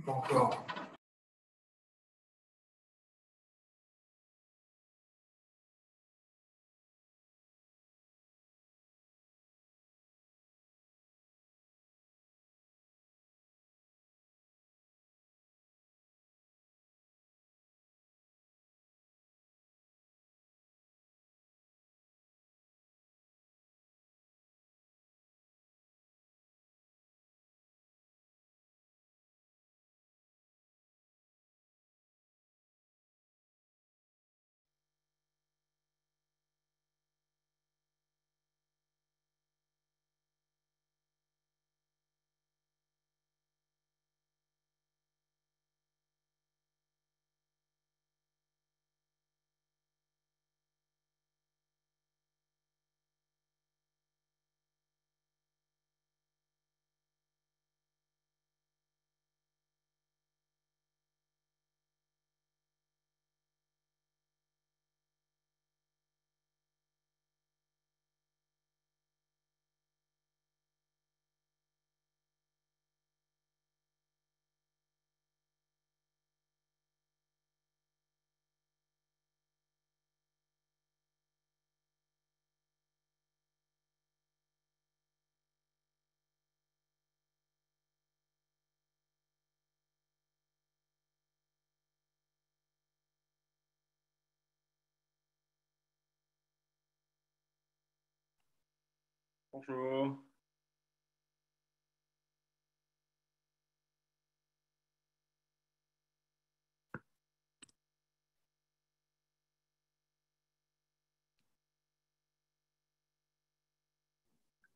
Encore. Bonjour.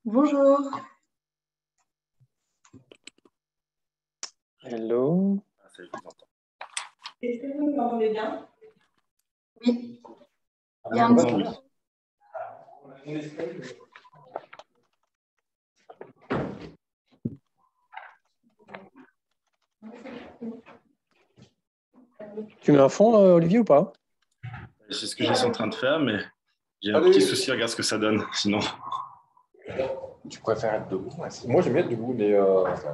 Bonjour. Hello. Ah, ça y est, je vous entends. Est-ce que vous m'entendez bien? Oui. Il y a Ah, un non, oui. Tu mets un fond, Olivier, ou pas? C'est ce que je suis en train de faire, mais j'ai un petit souci. Regarde ce que ça donne. Sinon, Tu préfères être debout? Moi, j'aime bien être debout, mais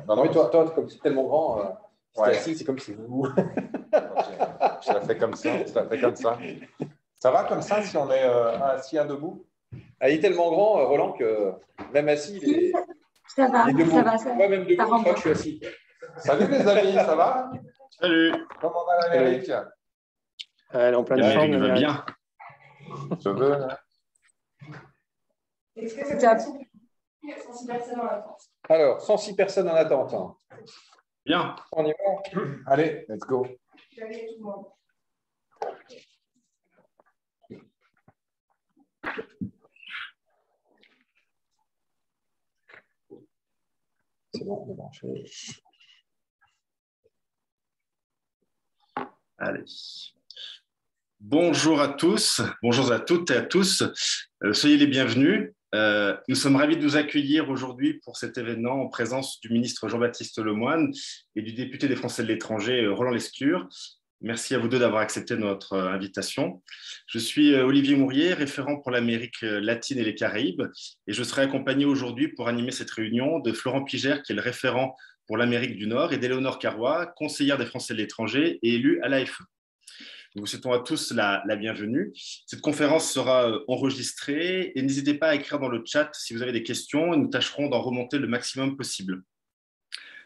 non, mais toi, comme c'est tellement grand, si t'es assis, c'est comme si c'est debout. Je la fais comme ça. Je la fais comme ça. Ça va comme ça si on est assis, un debout? Ah, il est tellement grand, Roland, que même assis, il est, Ça va, il est debout. ça va. Ça, Moi, même debout, ça je crois rentre. que je suis assis. Salut les amis, ça va? salut. Comment va l'Amérique? Elle est en pleine L'Amérique forme. va l'Amérique. bien. Je veux. Hein. Est-ce que c'est top? 106 personnes en attente. Alors, 106 personnes en attente. Hein. Bien. On y va? Allez, let's go. Salut tout le monde. C'est bon, on est branché. Allez. Bonjour à tous, bonjour à toutes et à tous. Soyez les bienvenus. Nous sommes ravis de vous accueillir aujourd'hui pour cet événement en présence du ministre Jean-Baptiste Lemoyne et du député des Français de l'étranger Roland Lescure. Merci à vous deux d'avoir accepté notre invitation. Je suis Olivier Mourier, référent pour l'Amérique latine et les Caraïbes, et je serai accompagné aujourd'hui pour animer cette réunion de Florent Pigère, qui est le référent pour l'Amérique du Nord, et d'Éléonore Carrois, conseillère des Français de l'étranger et élue à l'AFE. Nous vous souhaitons à tous la bienvenue. Cette conférence sera enregistrée et n'hésitez pas à écrire dans le chat si vous avez des questions et nous tâcherons d'en remonter le maximum possible.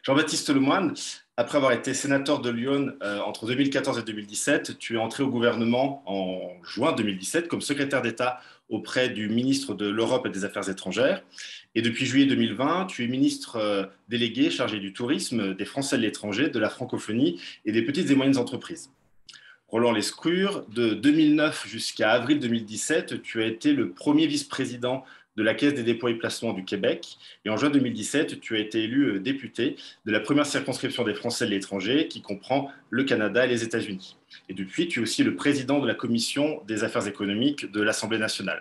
Jean-Baptiste Lemoyne, après avoir été sénateur de Lyon entre 2014 et 2017, tu es entré au gouvernement en juin 2017 comme secrétaire d'État auprès du ministre de l'Europe et des Affaires étrangères. Et depuis juillet 2020, tu es ministre délégué chargé du tourisme, des Français de l'étranger, de la francophonie et des petites et moyennes entreprises. Roland Lescure, de 2009 jusqu'à avril 2017, tu as été le premier vice-président de la Caisse des dépôts et placements du Québec. Et en juin 2017, tu as été élu député de la première circonscription des Français de l'étranger, qui comprend le Canada et les États-Unis. Et depuis, tu es aussi le président de la Commission des affaires économiques de l'Assemblée nationale.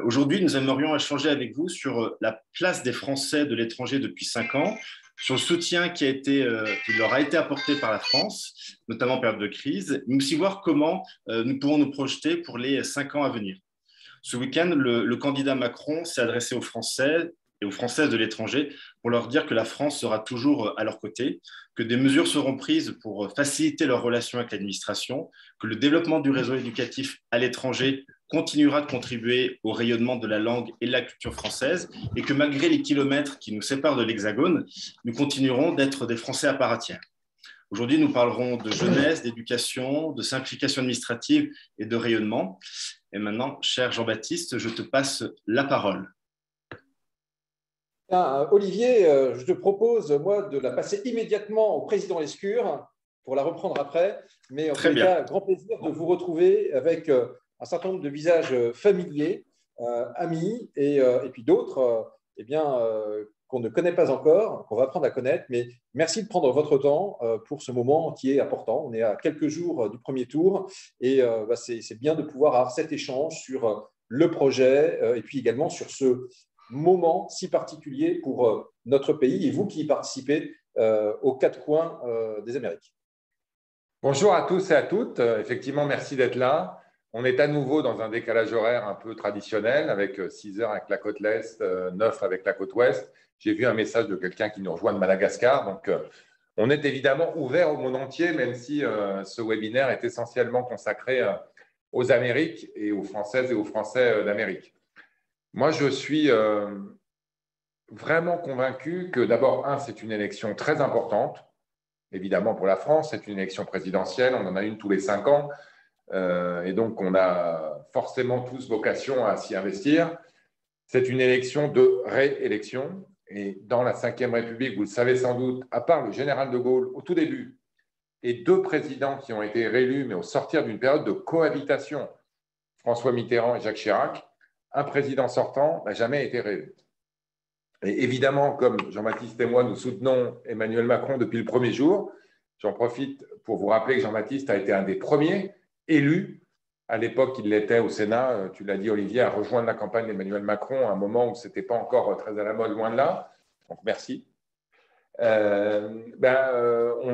Aujourd'hui, nous aimerions échanger avec vous sur la place des Français de l'étranger depuis 5 ans, sur le soutien qui leur a été apporté par la France, notamment en période de crise, mais aussi voir comment nous pouvons nous projeter pour les 5 ans à venir. Ce week-end, le candidat Macron s'est adressé aux Français et aux Françaises de l'étranger pour leur dire que la France sera toujours à leur côté, que des mesures seront prises pour faciliter leurs relations avec l'administration, que le développement du réseau éducatif à l'étranger continuera de contribuer au rayonnement de la langue et de la culture française et que malgré les kilomètres qui nous séparent de l'Hexagone, nous continuerons d'être des Français à part entière. Aujourd'hui, nous parlerons de jeunesse, d'éducation, de simplification administrative et de rayonnement. Et maintenant, cher Jean-Baptiste, je te passe la parole. Bien, Olivier, je te propose, moi, de la passer immédiatement au président Lescure pour la reprendre après. Mais en tout cas, grand plaisir de vous retrouver avec un certain nombre de visages familiers, amis, et puis d'autres qu'on ne connaît pas encore, qu'on va apprendre à connaître. Mais merci de prendre votre temps pour ce moment qui est important. On est à quelques jours du premier tour et c'est bien de pouvoir avoir cet échange sur le projet et puis également sur ce moment si particulier pour notre pays et vous qui y participez aux quatre coins des Amériques. Bonjour à tous et à toutes. Effectivement, merci d'être là. On est à nouveau dans un décalage horaire un peu traditionnel avec 6 heures avec la côte l'Est, 9 avec la côte Ouest. J'ai vu un message de quelqu'un qui nous rejoint de Madagascar. Donc, on est évidemment ouvert au monde entier, même si ce webinaire est essentiellement consacré aux Amériques et aux Françaises et aux Français d'Amérique. Moi, je suis vraiment convaincu que d'abord, c'est une élection très importante. Évidemment, pour la France, c'est une élection présidentielle. On en a une tous les 5 ans. Et donc, on a forcément tous vocation à s'y investir. C'est une élection de réélection. Et dans la Ve République, vous le savez sans doute, à part le général de Gaulle au tout début, et 2 présidents qui ont été réélus, mais au sortir d'une période de cohabitation, François Mitterrand et Jacques Chirac, un président sortant n'a jamais été réélu. Et évidemment, comme Jean-Baptiste et moi, nous soutenons Emmanuel Macron depuis le premier jour, j'en profite pour vous rappeler que Jean-Baptiste a été un des premiers élus, à l'époque il l'était au Sénat, tu l'as dit Olivier, à rejoindre la campagne d'Emmanuel Macron à un moment où ce n'était pas encore très à la mode, loin de là. Donc merci. On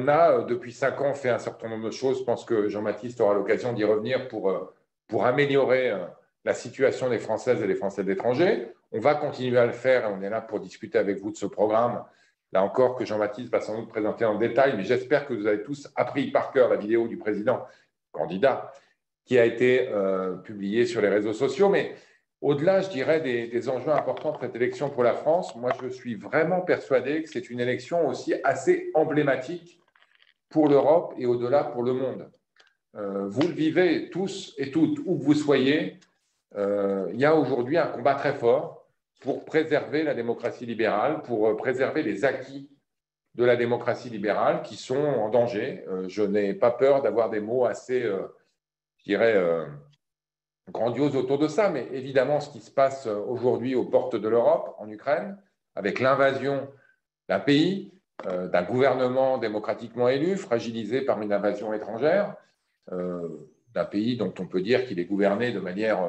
a depuis 5 ans fait un certain nombre de choses. Je pense que Jean-Baptiste aura l'occasion d'y revenir pour améliorer la situation des Françaises et des Français de l'étranger. On va continuer à le faire et on est là pour discuter avec vous de ce programme. Là encore, que Jean-Baptiste va sans doute présenter en détail, mais j'espère que vous avez tous appris par cœur la vidéo du président candidat qui a été publiée sur les réseaux sociaux. Mais au-delà, je dirais, des enjeux importants de cette élection pour la France, moi, je suis vraiment persuadé que c'est une élection aussi assez emblématique pour l'Europe et au-delà pour le monde. Vous le vivez tous et toutes, où que vous soyez, il y a aujourd'hui un combat très fort pour préserver la démocratie libérale, pour préserver les acquis de la démocratie libérale qui sont en danger. Je n'ai pas peur d'avoir des mots assez, je dirais, grandioses autour de ça, mais évidemment, ce qui se passe aujourd'hui aux portes de l'Europe, en Ukraine, avec l'invasion d'un pays, d'un gouvernement démocratiquement élu, fragilisé par une invasion étrangère, d'un pays dont on peut dire qu'il est gouverné de manière,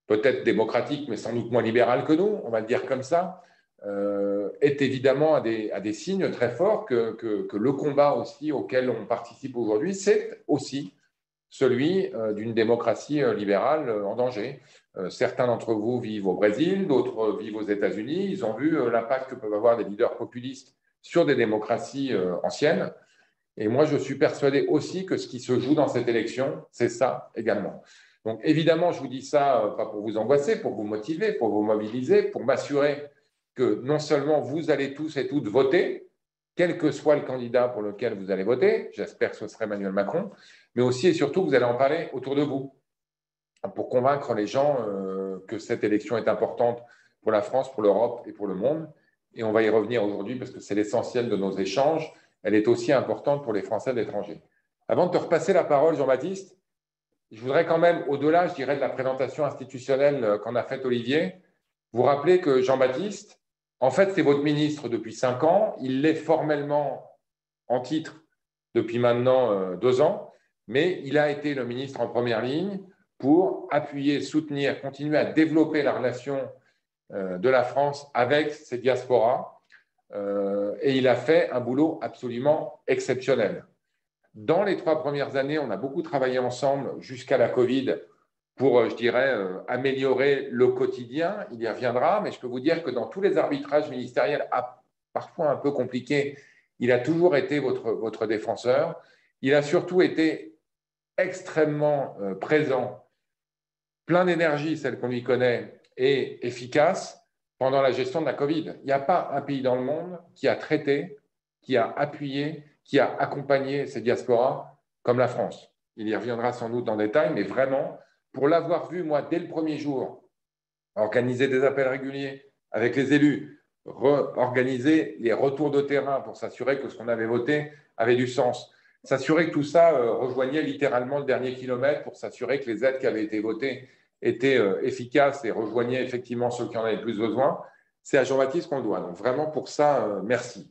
peut-être démocratique, mais sans doute moins libérale que nous, on va le dire comme ça, est évidemment à des signes très forts que le combat aussi auquel on participe aujourd'hui, c'est aussi celui d'une démocratie libérale en danger. Certains d'entre vous vivent au Brésil, d'autres vivent aux États-Unis. Ils ont vu l'impact que peuvent avoir des leaders populistes sur des démocraties anciennes. Et moi, je suis persuadé aussi que ce qui se joue dans cette élection, c'est ça également. Donc, évidemment, je vous dis ça pas pour vous angoisser, pour vous motiver, pour vous mobiliser, pour m'assurer que non seulement vous allez tous et toutes voter, quel que soit le candidat pour lequel vous allez voter, j'espère que ce sera Emmanuel Macron, mais aussi et surtout, vous allez en parler autour de vous pour convaincre les gens que cette élection est importante pour la France, pour l'Europe et pour le monde. Et on va y revenir aujourd'hui parce que c'est l'essentiel de nos échanges. Elle est aussi importante pour les Français de l'étranger. Avant de te repasser la parole, Jean-Baptiste, je voudrais quand même, au-delà, je dirais, de la présentation institutionnelle qu'en a faite Olivier, vous rappeler que Jean-Baptiste, en fait, c'est votre ministre depuis 5 ans. Il l'est formellement en titre depuis maintenant 2 ans, mais il a été le ministre en première ligne pour appuyer, soutenir, continuer à développer la relation de la France avec ses diasporas. Et il a fait un boulot absolument exceptionnel. Dans les 3 premières années, on a beaucoup travaillé ensemble jusqu'à la Covid pour, je dirais, améliorer le quotidien. Il y reviendra, mais je peux vous dire que dans tous les arbitrages ministériels, parfois un peu compliqués, il a toujours été votre défenseur. Il a surtout été extrêmement présent, plein d'énergie, celle qu'on lui connaît, et efficace pendant la gestion de la Covid. Il n'y a pas un pays dans le monde qui a traité, qui a appuyé, qui a accompagné ces diasporas comme la France. Il y reviendra sans doute en détail, mais vraiment, pour l'avoir vu, moi, dès le premier jour, organiser des appels réguliers avec les élus, organiser les retours de terrain pour s'assurer que ce qu'on avait voté avait du sens, s'assurer que tout ça rejoignait littéralement le dernier kilomètre pour s'assurer que les aides qui avaient été votées étaient efficaces et rejoignaient effectivement ceux qui en avaient le plus besoin. C'est à Jean-Baptiste qu'on le doit. Donc vraiment pour ça, merci.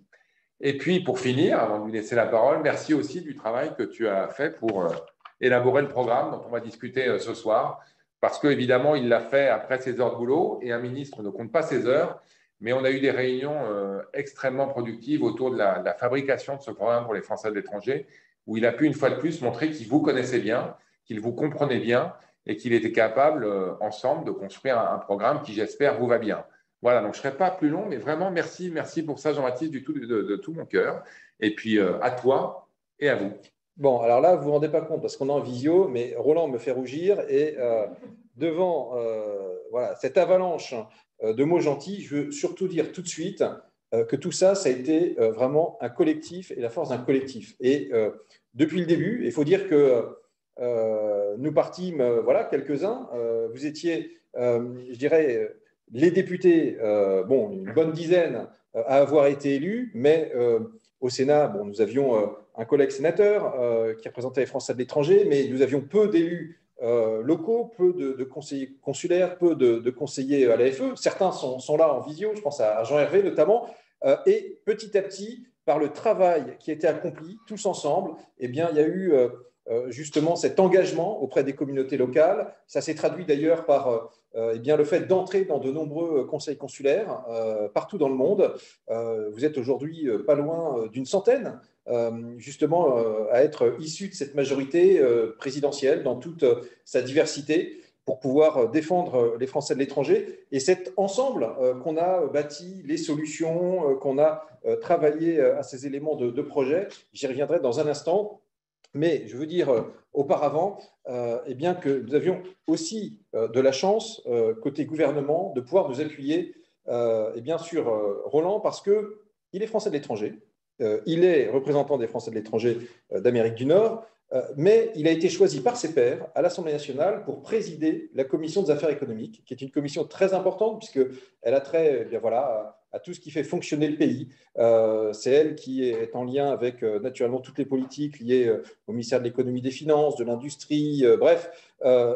Et puis pour finir, avant de lui laisser la parole, merci aussi du travail que tu as fait pour élaborer le programme dont on va discuter ce soir. Parce qu'évidemment, il l'a fait après ses heures de boulot et un ministre ne compte pas ses heures. Mais on a eu des réunions extrêmement productives autour de la fabrication de ce programme pour les Français de l'étranger, où il a pu une fois de plus montrer qu'il vous connaissait bien, qu'il vous comprenait bien et qu'il était capable, ensemble, de construire un programme qui, j'espère, vous va bien. Voilà, donc je ne serai pas plus long, mais vraiment, merci pour ça, Jean-Baptiste, de tout mon cœur. Et puis, à toi et à vous. Bon, alors là, vous ne vous rendez pas compte parce qu'on est en visio, mais Roland me fait rougir et devant voilà, cette avalanche de mots gentils, je veux surtout dire tout de suite que tout ça, ça a été vraiment un collectif et la force d'un collectif. Et depuis le début, il faut dire que nous partîmes, voilà, quelques-uns. Vous étiez, je dirais, les députés, bon, une bonne dizaine à avoir été élus, mais au Sénat, bon, nous avions un collègue sénateur qui représentait les Français de l'étranger, mais nous avions peu d'élus locaux, peu de conseillers consulaires, peu de conseillers à l'AFE. Certains sont là en visio, je pense à Jean-Hervé notamment. Et petit à petit, par le travail qui a été accompli tous ensemble, eh bien, il y a eu justement cet engagement auprès des communautés locales. Ça s'est traduit d'ailleurs par eh bien, le fait d'entrer dans de nombreux conseils consulaires partout dans le monde. Vous êtes aujourd'hui pas loin d'une centaine, justement, à être issus de cette majorité présidentielle dans toute sa diversité pour pouvoir défendre les Français de l'étranger. Et c'est ensemble qu'on a bâti les solutions, qu'on a travaillé à ces éléments de projet. J'y reviendrai dans un instant. Mais je veux dire auparavant eh bien, que nous avions aussi de la chance, côté gouvernement, de pouvoir nous appuyer eh bien, sur Roland parce qu'il est Français de l'étranger, il est représentant des Français de l'étranger d'Amérique du Nord, mais il a été choisi par ses pairs à l'Assemblée nationale pour présider la commission des affaires économiques, qui est une commission très importante puisqu'elle a trait eh bien, voilà, à tout ce qui fait fonctionner le pays. C'est elle qui est en lien avec naturellement toutes les politiques liées au ministère de l'économie, des finances, de l'industrie, bref.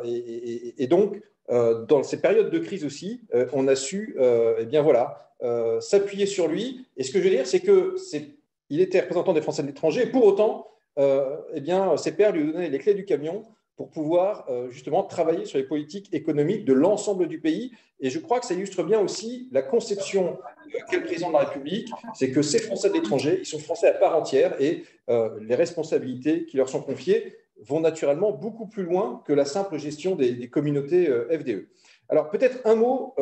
Et donc, dans ces périodes de crise aussi, on a su eh bien, voilà, s'appuyer sur lui. Et ce que je veux dire, c'est qu'il était représentant des Français de l'étranger et pour autant, eh bien, ses pairs lui donnaient les clés du camion pour pouvoir justement travailler sur les politiques économiques de l'ensemble du pays. Et je crois que ça illustre bien aussi la conception qu'est le président de la République, c'est que ces Français de l'étranger, ils sont Français à part entière et les responsabilités qui leur sont confiées vont naturellement beaucoup plus loin que la simple gestion des communautés FDE. Alors peut-être un mot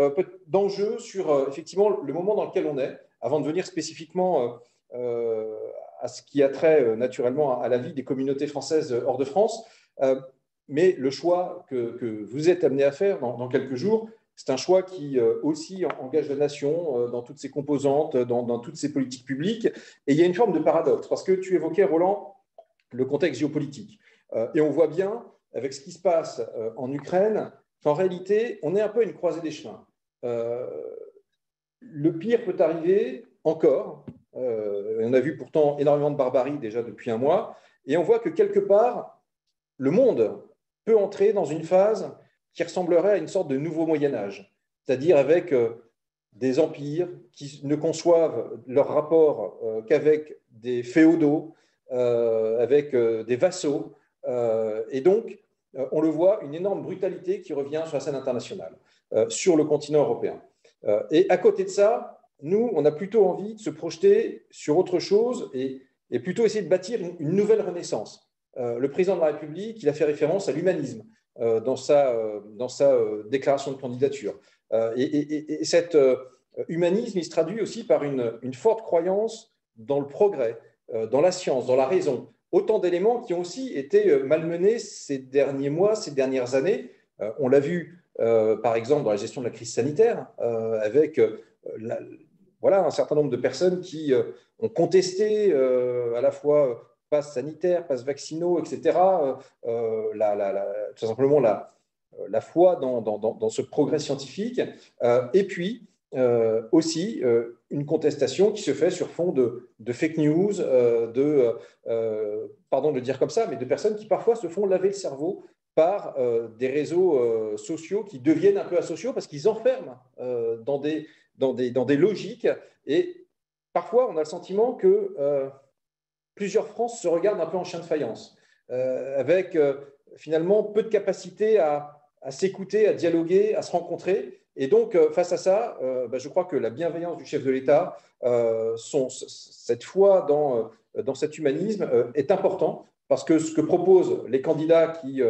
d'enjeu sur effectivement le moment dans lequel on est, avant de venir spécifiquement à ce qui a trait naturellement à la vie des communautés françaises hors de France. Mais le choix que vous êtes amené à faire dans quelques jours, c'est un choix qui aussi engage la nation dans toutes ses composantes, dans toutes ses politiques publiques. Et il y a une forme de paradoxe, parce que tu évoquais, Roland, le contexte géopolitique. Et on voit bien, avec ce qui se passe en Ukraine, qu'en réalité, on est un peu à une croisée des chemins. Le pire peut arriver encore. On a vu pourtant énormément de barbarie déjà depuis un mois. Et on voit que quelque part, le monde peut entrer dans une phase qui ressemblerait à une sorte de nouveau Moyen-Âge, c'est-à-dire avec des empires qui ne conçoivent leur rapport qu'avec des féodaux, avec des vassaux. Et donc, on le voit, une énorme brutalité qui revient sur la scène internationale, sur le continent européen. Et à côté de ça, nous, on a plutôt envie de se projeter sur autre chose et plutôt essayer de bâtir une nouvelle renaissance. Le président de la République, il a fait référence à l'humanisme. dans sa déclaration de candidature. Et cet humanisme, il se traduit aussi par une forte croyance dans le progrès, dans la science, dans la raison. Autant d'éléments qui ont aussi été malmenés ces derniers mois, ces dernières années. On l'a vu, par exemple, dans la gestion de la crise sanitaire, avec voilà, un certain nombre de personnes qui ont contesté à la fois pass sanitaire, pass vaccinaux, etc., tout simplement la foi dans ce progrès scientifique, et puis aussi une contestation qui se fait sur fond de fake news, pardon de le dire comme ça, mais de personnes qui parfois se font laver le cerveau par des réseaux sociaux qui deviennent un peu asociaux parce qu'ils enferment dans des logiques. Et parfois, on a le sentiment que plusieurs France se regardent un peu en chien de faïence, avec finalement peu de capacité à s'écouter, à dialoguer, à se rencontrer. Et donc, face à ça, je crois que la bienveillance du chef de l'État, cette foi dans cet humanisme est important, parce que ce que proposent les candidats qui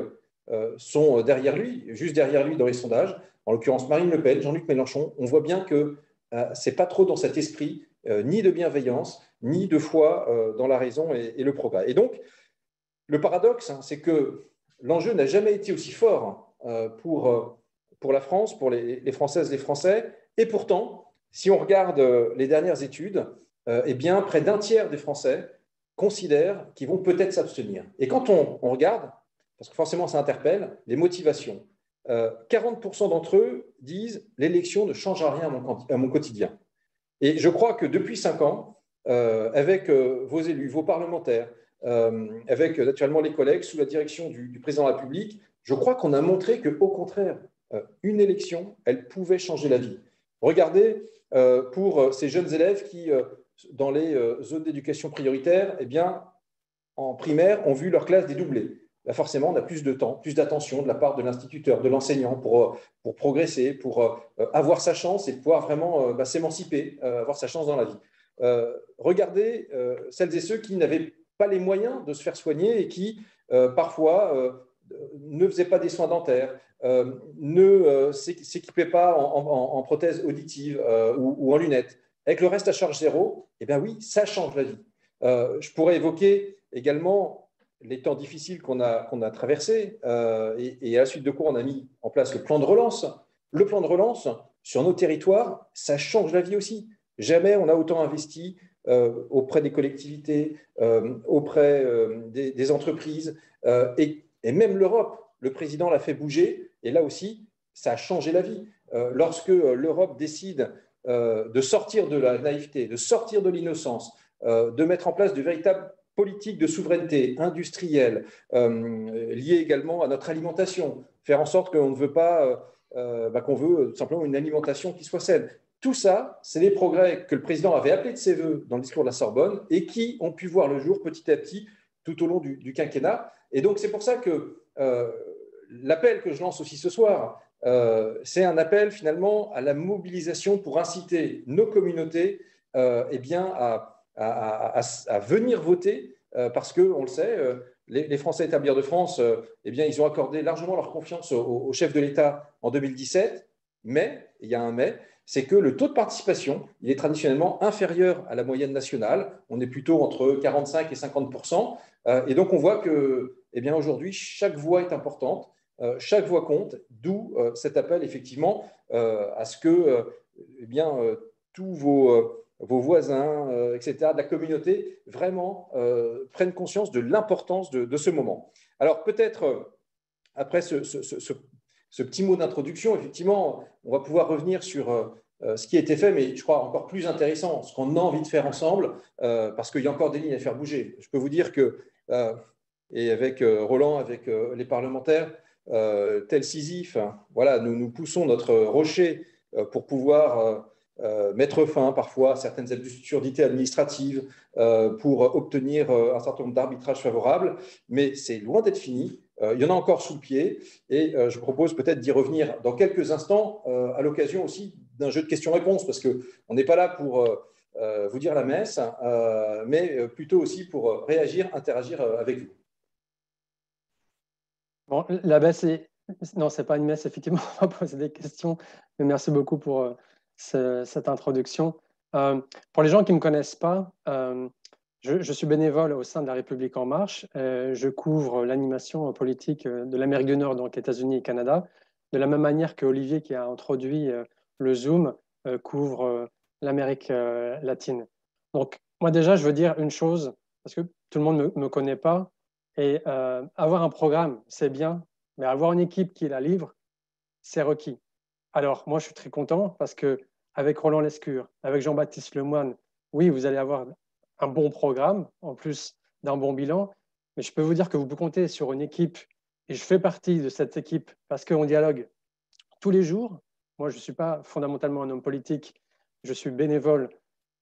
sont derrière lui, juste derrière lui dans les sondages, en l'occurrence Marine Le Pen, Jean-Luc Mélenchon, on voit bien que ce n'est pas trop dans cet esprit ni de bienveillance, ni de foi dans la raison et le progrès. Et donc, le paradoxe, c'est que l'enjeu n'a jamais été aussi fort pour la France, pour les Françaises et les Français. Et pourtant, si on regarde les dernières études, eh bien, près d'un tiers des Français considèrent qu'ils vont peut-être s'abstenir. Et quand on regarde, parce que forcément ça interpelle, les motivations, 40% d'entre eux disent « l'élection ne changera rien à mon quotidien ». Et je crois que depuis 5 ans, avec vos élus, vos parlementaires, avec naturellement les collègues sous la direction du président de la République, je crois qu'on a montré qu'au contraire, une élection, elle pouvait changer la vie. Regardez pour ces jeunes élèves qui, dans les zones d'éducation prioritaire, eh bien, en primaire, ont vu leur classe dédoubler. Là, forcément, on a plus de temps, plus d'attention de la part de l'instituteur, de l'enseignant pour progresser, pour avoir sa chance et pouvoir vraiment s'émanciper, avoir sa chance dans la vie. Regardez celles et ceux qui n'avaient pas les moyens de se faire soigner et qui, parfois, ne faisaient pas des soins dentaires, ne s'équipaient pas en prothèse auditive ou en lunettes. Avec le reste à charge zéro, eh bien oui, ça change la vie. Je pourrais évoquer également les temps difficiles qu'on a traversés et à la suite de quoi on a mis en place le plan de relance. Le plan de relance, sur nos territoires, ça change la vie aussi. Jamais on a autant investi auprès des collectivités, auprès des entreprises et même l'Europe. Le président l'a fait bouger et là aussi, ça a changé la vie. Lorsque l'Europe décide de sortir de la naïveté, de sortir de l'innocence, de mettre en place de véritables politiques de souveraineté industrielle, liées également à notre alimentation, faire en sorte qu'on ne veut pas, qu'on veut simplement une alimentation qui soit saine. Tout ça, c'est les progrès que le président avait appelés de ses voeux dans le discours de la Sorbonne et qui ont pu voir le jour petit à petit tout au long du quinquennat. Et donc, c'est pour ça que l'appel que je lance aussi ce soir, c'est un appel finalement à la mobilisation pour inciter nos communautés eh bien, à venir voter parce qu'on le sait, les Français établis hors de France, eh bien, ils ont accordé largement leur confiance au chef de l'État en 2017, mais, il y a un mais, c'est que le taux de participation, il est traditionnellement inférieur à la moyenne nationale. On est plutôt entre 45 et 50%. Et donc, on voit que, eh bien, aujourd'hui, chaque voix est importante, chaque voix compte, d'où cet appel, effectivement, à ce que eh bien, tous vos voisins, etc., de la communauté, vraiment prennent conscience de l'importance de ce moment. Alors, peut-être, après ce petit mot d'introduction, effectivement, on va pouvoir revenir sur ce qui a été fait, mais je crois encore plus intéressant, ce qu'on a envie de faire ensemble, parce qu'il y a encore des lignes à faire bouger. Je peux vous dire que, et avec Roland, avec les parlementaires, tel Sisyphe, voilà, nous poussons notre rocher pour pouvoir mettre fin parfois à certaines absurdités administratives, pour obtenir un certain nombre d'arbitrages favorables, mais c'est loin d'être fini. Il y en a encore sous le pied et je propose peut-être d'y revenir dans quelques instants à l'occasion aussi d'un jeu de questions-réponses parce qu'on n'est pas là pour vous dire la messe, mais plutôt aussi pour réagir, interagir avec vous. Bon, la messe est Non, ce n'est pas une messe, effectivement, on va poser des questions, mais merci beaucoup pour cette introduction. Pour les gens qui ne me connaissent pas, je suis bénévole au sein de La République En Marche. Je couvre l'animation politique de l'Amérique du Nord, donc États-Unis et Canada, de la même manière que Olivier, qui a introduit le Zoom, couvre l'Amérique latine. Donc, moi déjà, je veux dire une chose, parce que tout le monde ne me connaît pas, et avoir un programme, c'est bien, mais avoir une équipe qui la livre, c'est requis. Alors, moi, je suis très content parce que avec Roland Lescure, avec Jean-Baptiste Lemoine, oui, vous allez avoir un bon programme, en plus d'un bon bilan, mais je peux vous dire que vous pouvez compter sur une équipe, et je fais partie de cette équipe parce qu'on dialogue tous les jours. Moi, je ne suis pas fondamentalement un homme politique, je suis bénévole,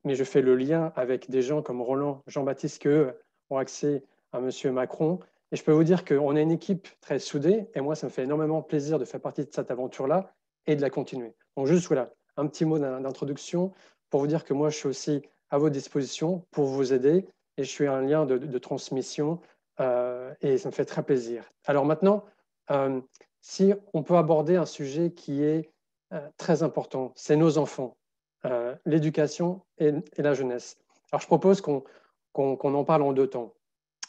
mais je fais le lien avec des gens comme Roland, Jean-Baptiste, qui eux ont accès à M. Macron. Et je peux vous dire qu'on est une équipe très soudée, et moi, ça me fait énormément plaisir de faire partie de cette aventure-là et de la continuer. Donc, juste voilà, un petit mot d'introduction pour vous dire que moi, je suis aussi à votre disposition pour vous aider, et je suis un lien de transmission, et ça me fait très plaisir. Alors maintenant, si on peut aborder un sujet qui est très important, c'est nos enfants, l'éducation et la jeunesse. Alors, je propose qu'on en parle en deux temps.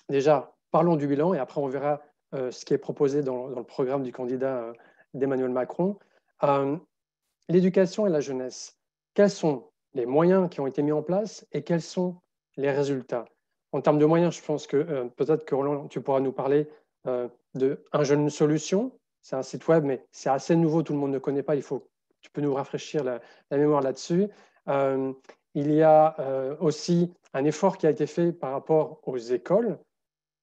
Déjà, parlons du bilan et après, on verra ce qui est proposé dans le programme du candidat d'Emmanuel Macron. L'éducation et la jeunesse, quels sont les moyens qui ont été mis en place et quels sont les résultats? En termes de moyens, je pense que peut-être que Roland, tu pourras nous parler de Un Jeune Solution. C'est un site web, mais c'est assez nouveau, tout le monde ne connaît pas. Tu peux nous rafraîchir la mémoire là-dessus. Il y a aussi un effort qui a été fait par rapport aux écoles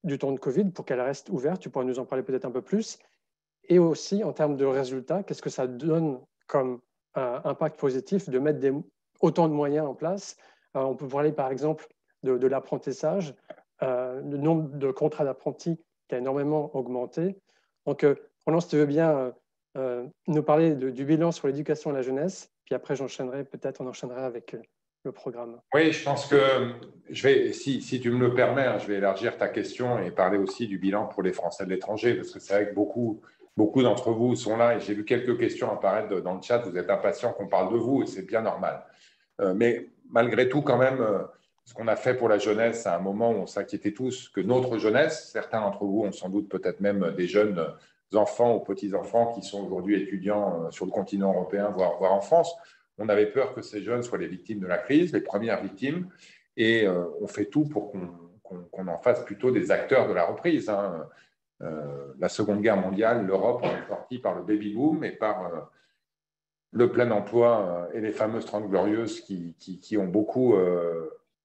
du temps de Covid pour qu'elles restent ouvertes. Tu pourras nous en parler peut-être un peu plus. Et aussi, en termes de résultats, qu'est-ce que ça donne comme impact positif de mettre autant de moyens en place? On peut parler, par exemple, de l'apprentissage, le nombre de contrats d'apprentis qui a énormément augmenté. Donc, Roland, si tu veux bien nous parler du bilan sur l'éducation et la jeunesse, puis après, on enchaînera avec le programme. Oui, je pense que si tu me le permets, je vais élargir ta question et parler aussi du bilan pour les Français de l'étranger, parce que c'est vrai que beaucoup d'entre vous sont là et j'ai vu quelques questions apparaître dans le chat. Vous êtes impatients qu'on parle de vous et c'est bien normal. Mais malgré tout, quand même, ce qu'on a fait pour la jeunesse à un moment où on s'inquiétait tous que notre jeunesse, certains d'entre vous ont sans doute peut-être même des jeunes enfants ou petits-enfants qui sont aujourd'hui étudiants sur le continent européen, voire en France. On avait peur que ces jeunes soient les victimes de la crise, les premières victimes, et on fait tout pour qu'on en fasse plutôt des acteurs de la reprise. La Seconde Guerre mondiale, l'Europe en est sortie par le baby-boom et par le plein emploi et les fameuses 30 glorieuses qui ont beaucoup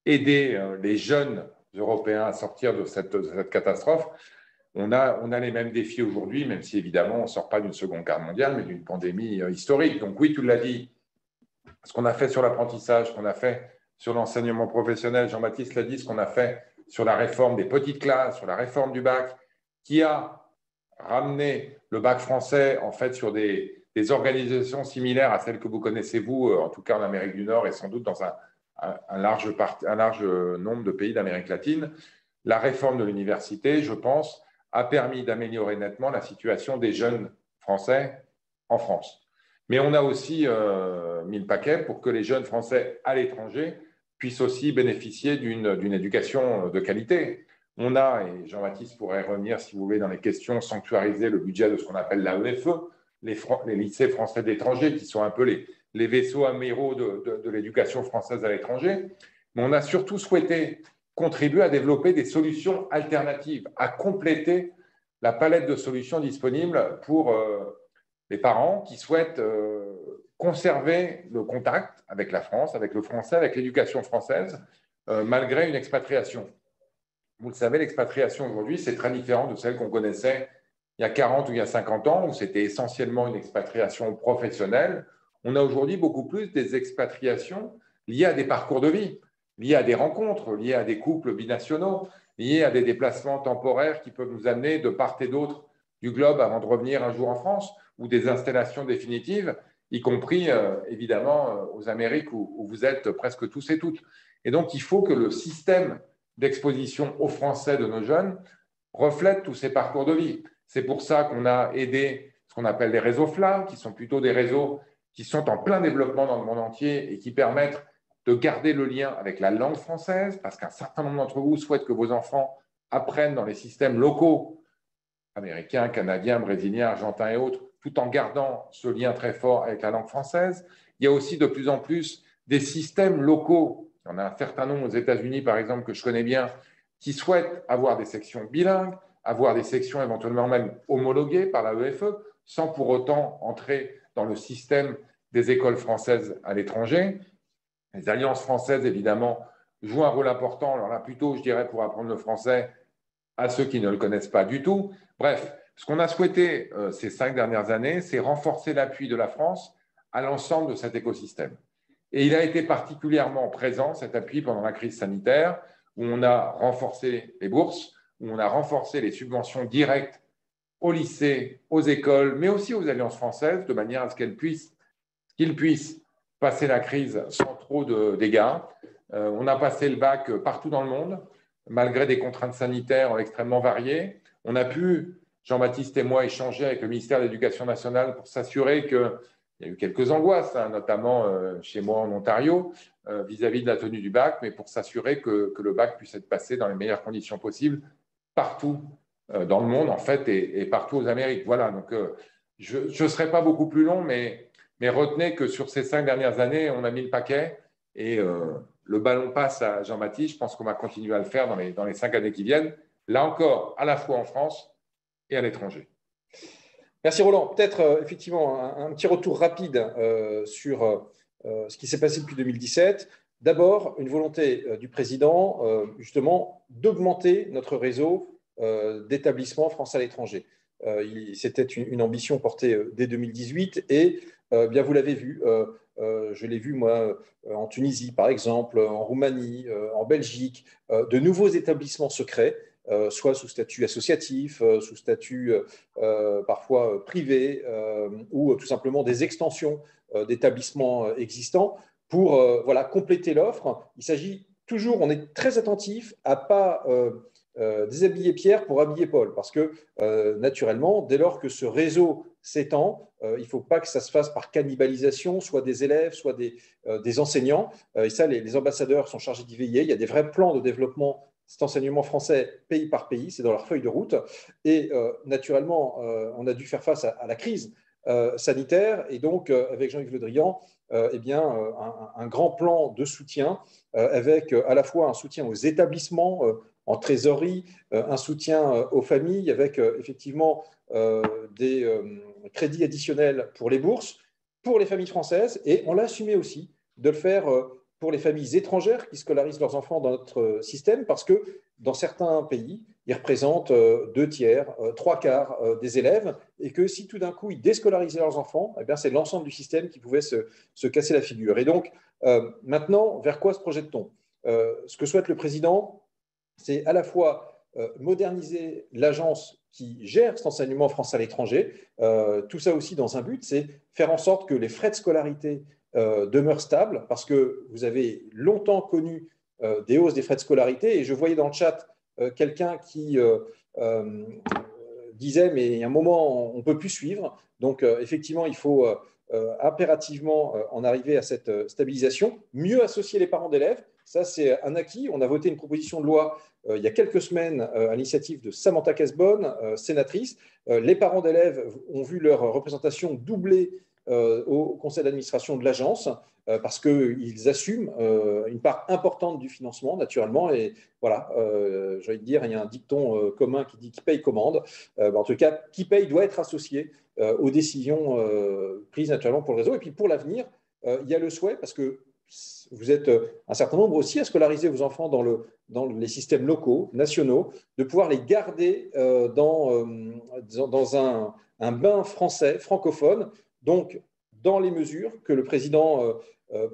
aidé les jeunes Européens à sortir de cette catastrophe. On a les mêmes défis aujourd'hui, même si évidemment on ne sort pas d'une Seconde Guerre mondiale, mais d'une pandémie historique. Donc oui, tu l'as dit, ce qu'on a fait sur l'apprentissage, ce qu'on a fait sur l'enseignement professionnel, Jean-Baptiste l'a dit, ce qu'on a fait sur la réforme des petites classes, sur la réforme du bac, qui a ramené le bac français en fait sur des organisations similaires à celles que vous connaissez vous, en tout cas en Amérique du Nord et sans doute dans un large nombre de pays d'Amérique latine. La réforme de l'université, je pense, a permis d'améliorer nettement la situation des jeunes Français en France. Mais on a aussi mis le paquet pour que les jeunes Français à l'étranger puissent aussi bénéficier d'une éducation de qualité. On a, et Jean-Baptiste pourrait revenir si vous voulez dans les questions, sanctuarisé le budget de ce qu'on appelle l'AEFE, les lycées français de l'étranger, qui sont un peu les vaisseaux amiraux de l'éducation française à l'étranger. Mais on a surtout souhaité contribuer à développer des solutions alternatives, à compléter la palette de solutions disponibles pour les parents qui souhaitent conserver le contact avec la France, avec le français, avec l'éducation française, malgré une expatriation. Vous le savez, l'expatriation aujourd'hui, c'est très différent de celle qu'on connaissait il y a 40 ou il y a 50 ans, où c'était essentiellement une expatriation professionnelle. On a aujourd'hui beaucoup plus des expatriations liées à des parcours de vie, liées à des rencontres, liées à des couples binationaux, liées à des déplacements temporaires qui peuvent nous amener de part et d'autre du globe avant de revenir un jour en France, ou des installations définitives, y compris évidemment aux Amériques où vous êtes presque tous et toutes. Et donc, il faut que le système d'exposition aux Français de nos jeunes reflète tous ces parcours de vie. C'est pour ça qu'on a aidé ce qu'on appelle les réseaux flammes, qui sont plutôt des réseaux qui sont en plein développement dans le monde entier et qui permettent de garder le lien avec la langue française, parce qu'un certain nombre d'entre vous souhaitent que vos enfants apprennent dans les systèmes locaux, américains, canadiens, brésiliens, argentins et autres, tout en gardant ce lien très fort avec la langue française. Il y a aussi de plus en plus des systèmes locaux. Il y en a un certain nombre aux États-Unis, par exemple, que je connais bien, qui souhaitent avoir des sections bilingues, avoir des sections éventuellement même homologuées par la EFE, sans pour autant entrer dans le système des écoles françaises à l'étranger. Les alliances françaises, évidemment, jouent un rôle important. Alors là, plutôt, je dirais, pour apprendre le français à ceux qui ne le connaissent pas du tout. Bref, ce qu'on a souhaité ces 5 dernières années, c'est renforcer l'appui de la France à l'ensemble de cet écosystème. Et il a été particulièrement présent, cet appui, pendant la crise sanitaire, où on a renforcé les bourses, où on a renforcé les subventions directes aux lycées, aux écoles, mais aussi aux alliances françaises, de manière à ce qu'ils puissent passer la crise sans trop de dégâts. On a passé le bac partout dans le monde, malgré des contraintes sanitaires extrêmement variées. On a pu, Jean-Baptiste et moi, échanger avec le ministère de l'Éducation nationale pour s'assurer qu'il y a eu quelques angoisses, notamment chez moi en Ontario, vis-à-vis de la tenue du bac, mais pour s'assurer que le bac puisse être passé dans les meilleures conditions possibles partout dans le monde, en fait, et partout aux Amériques. Voilà, donc je ne serai pas beaucoup plus long, mais retenez que sur ces 5 dernières années, on a mis le paquet et le ballon passe à Jean-Baptiste. Je pense qu'on va continuer à le faire dans les 5 années qui viennent, là encore, à la fois en France et à l'étranger. Merci Roland. Peut-être effectivement un petit retour rapide sur ce qui s'est passé depuis 2017. D'abord, une volonté du président justement d'augmenter notre réseau d'établissements français à l'étranger. C'était une ambition portée dès 2018 et bien vous l'avez vu, je l'ai vu moi en Tunisie par exemple, en Roumanie, en Belgique, de nouveaux établissements secrets, soit sous statut associatif, sous statut parfois privé, ou tout simplement des extensions d'établissements existants pour voilà, compléter l'offre. Il s'agit toujours, on est très attentif à pas déshabiller Pierre pour habiller Paul, parce que naturellement, dès lors que ce réseau s'étend, il ne faut pas que ça se fasse par cannibalisation, soit des élèves, soit des enseignants. Et ça, les ambassadeurs sont chargés d'y veiller. Il y a des vrais plans de développement cet enseignement français pays par pays, c'est dans leur feuille de route. Et naturellement, on a dû faire face à la crise sanitaire. Et donc, avec Jean-Yves Le Drian, eh bien, un grand plan de soutien avec à la fois un soutien aux établissements en trésorerie, un soutien aux familles avec effectivement des crédits additionnels pour les bourses, pour les familles françaises. Et on l'a assumé aussi de le faire pour les familles étrangères qui scolarisent leurs enfants dans notre système, parce que dans certains pays, ils représentent 2 tiers, 3 quarts des élèves, et que si tout d'un coup, ils déscolarisaient leurs enfants, eh bien, c'est l'ensemble du système qui pouvait se casser la figure. Et donc, maintenant, vers quoi se projette-t-on ? Ce que souhaite le président, c'est à la fois moderniser l'agence qui gère cet enseignement français à l'étranger, tout ça aussi dans un but, c'est faire en sorte que les frais de scolarité demeure stable, parce que vous avez longtemps connu des hausses des frais de scolarité, et je voyais dans le chat quelqu'un qui disait mais il y a un moment on ne peut plus suivre, donc effectivement il faut impérativement en arriver à cette stabilisation, mieux associer les parents d'élèves, ça c'est un acquis. On a voté une proposition de loi il y a quelques semaines à l'initiative de Samantha Cazebonne, sénatrice. Les parents d'élèves ont vu leur représentation doubler au conseil d'administration de l'agence parce qu'ils assument une part importante du financement, naturellement. Et voilà, j'ai envie de dire, il y a un dicton commun qui dit « qui paye commande ». En tout cas, qui paye doit être associé aux décisions prises naturellement pour le réseau. Et puis pour l'avenir, il y a le souhait, parce que vous êtes un certain nombre aussi à scolariser vos enfants dans les systèmes locaux, nationaux, de pouvoir les garder dans un bain français, francophone. Donc, dans les mesures que le président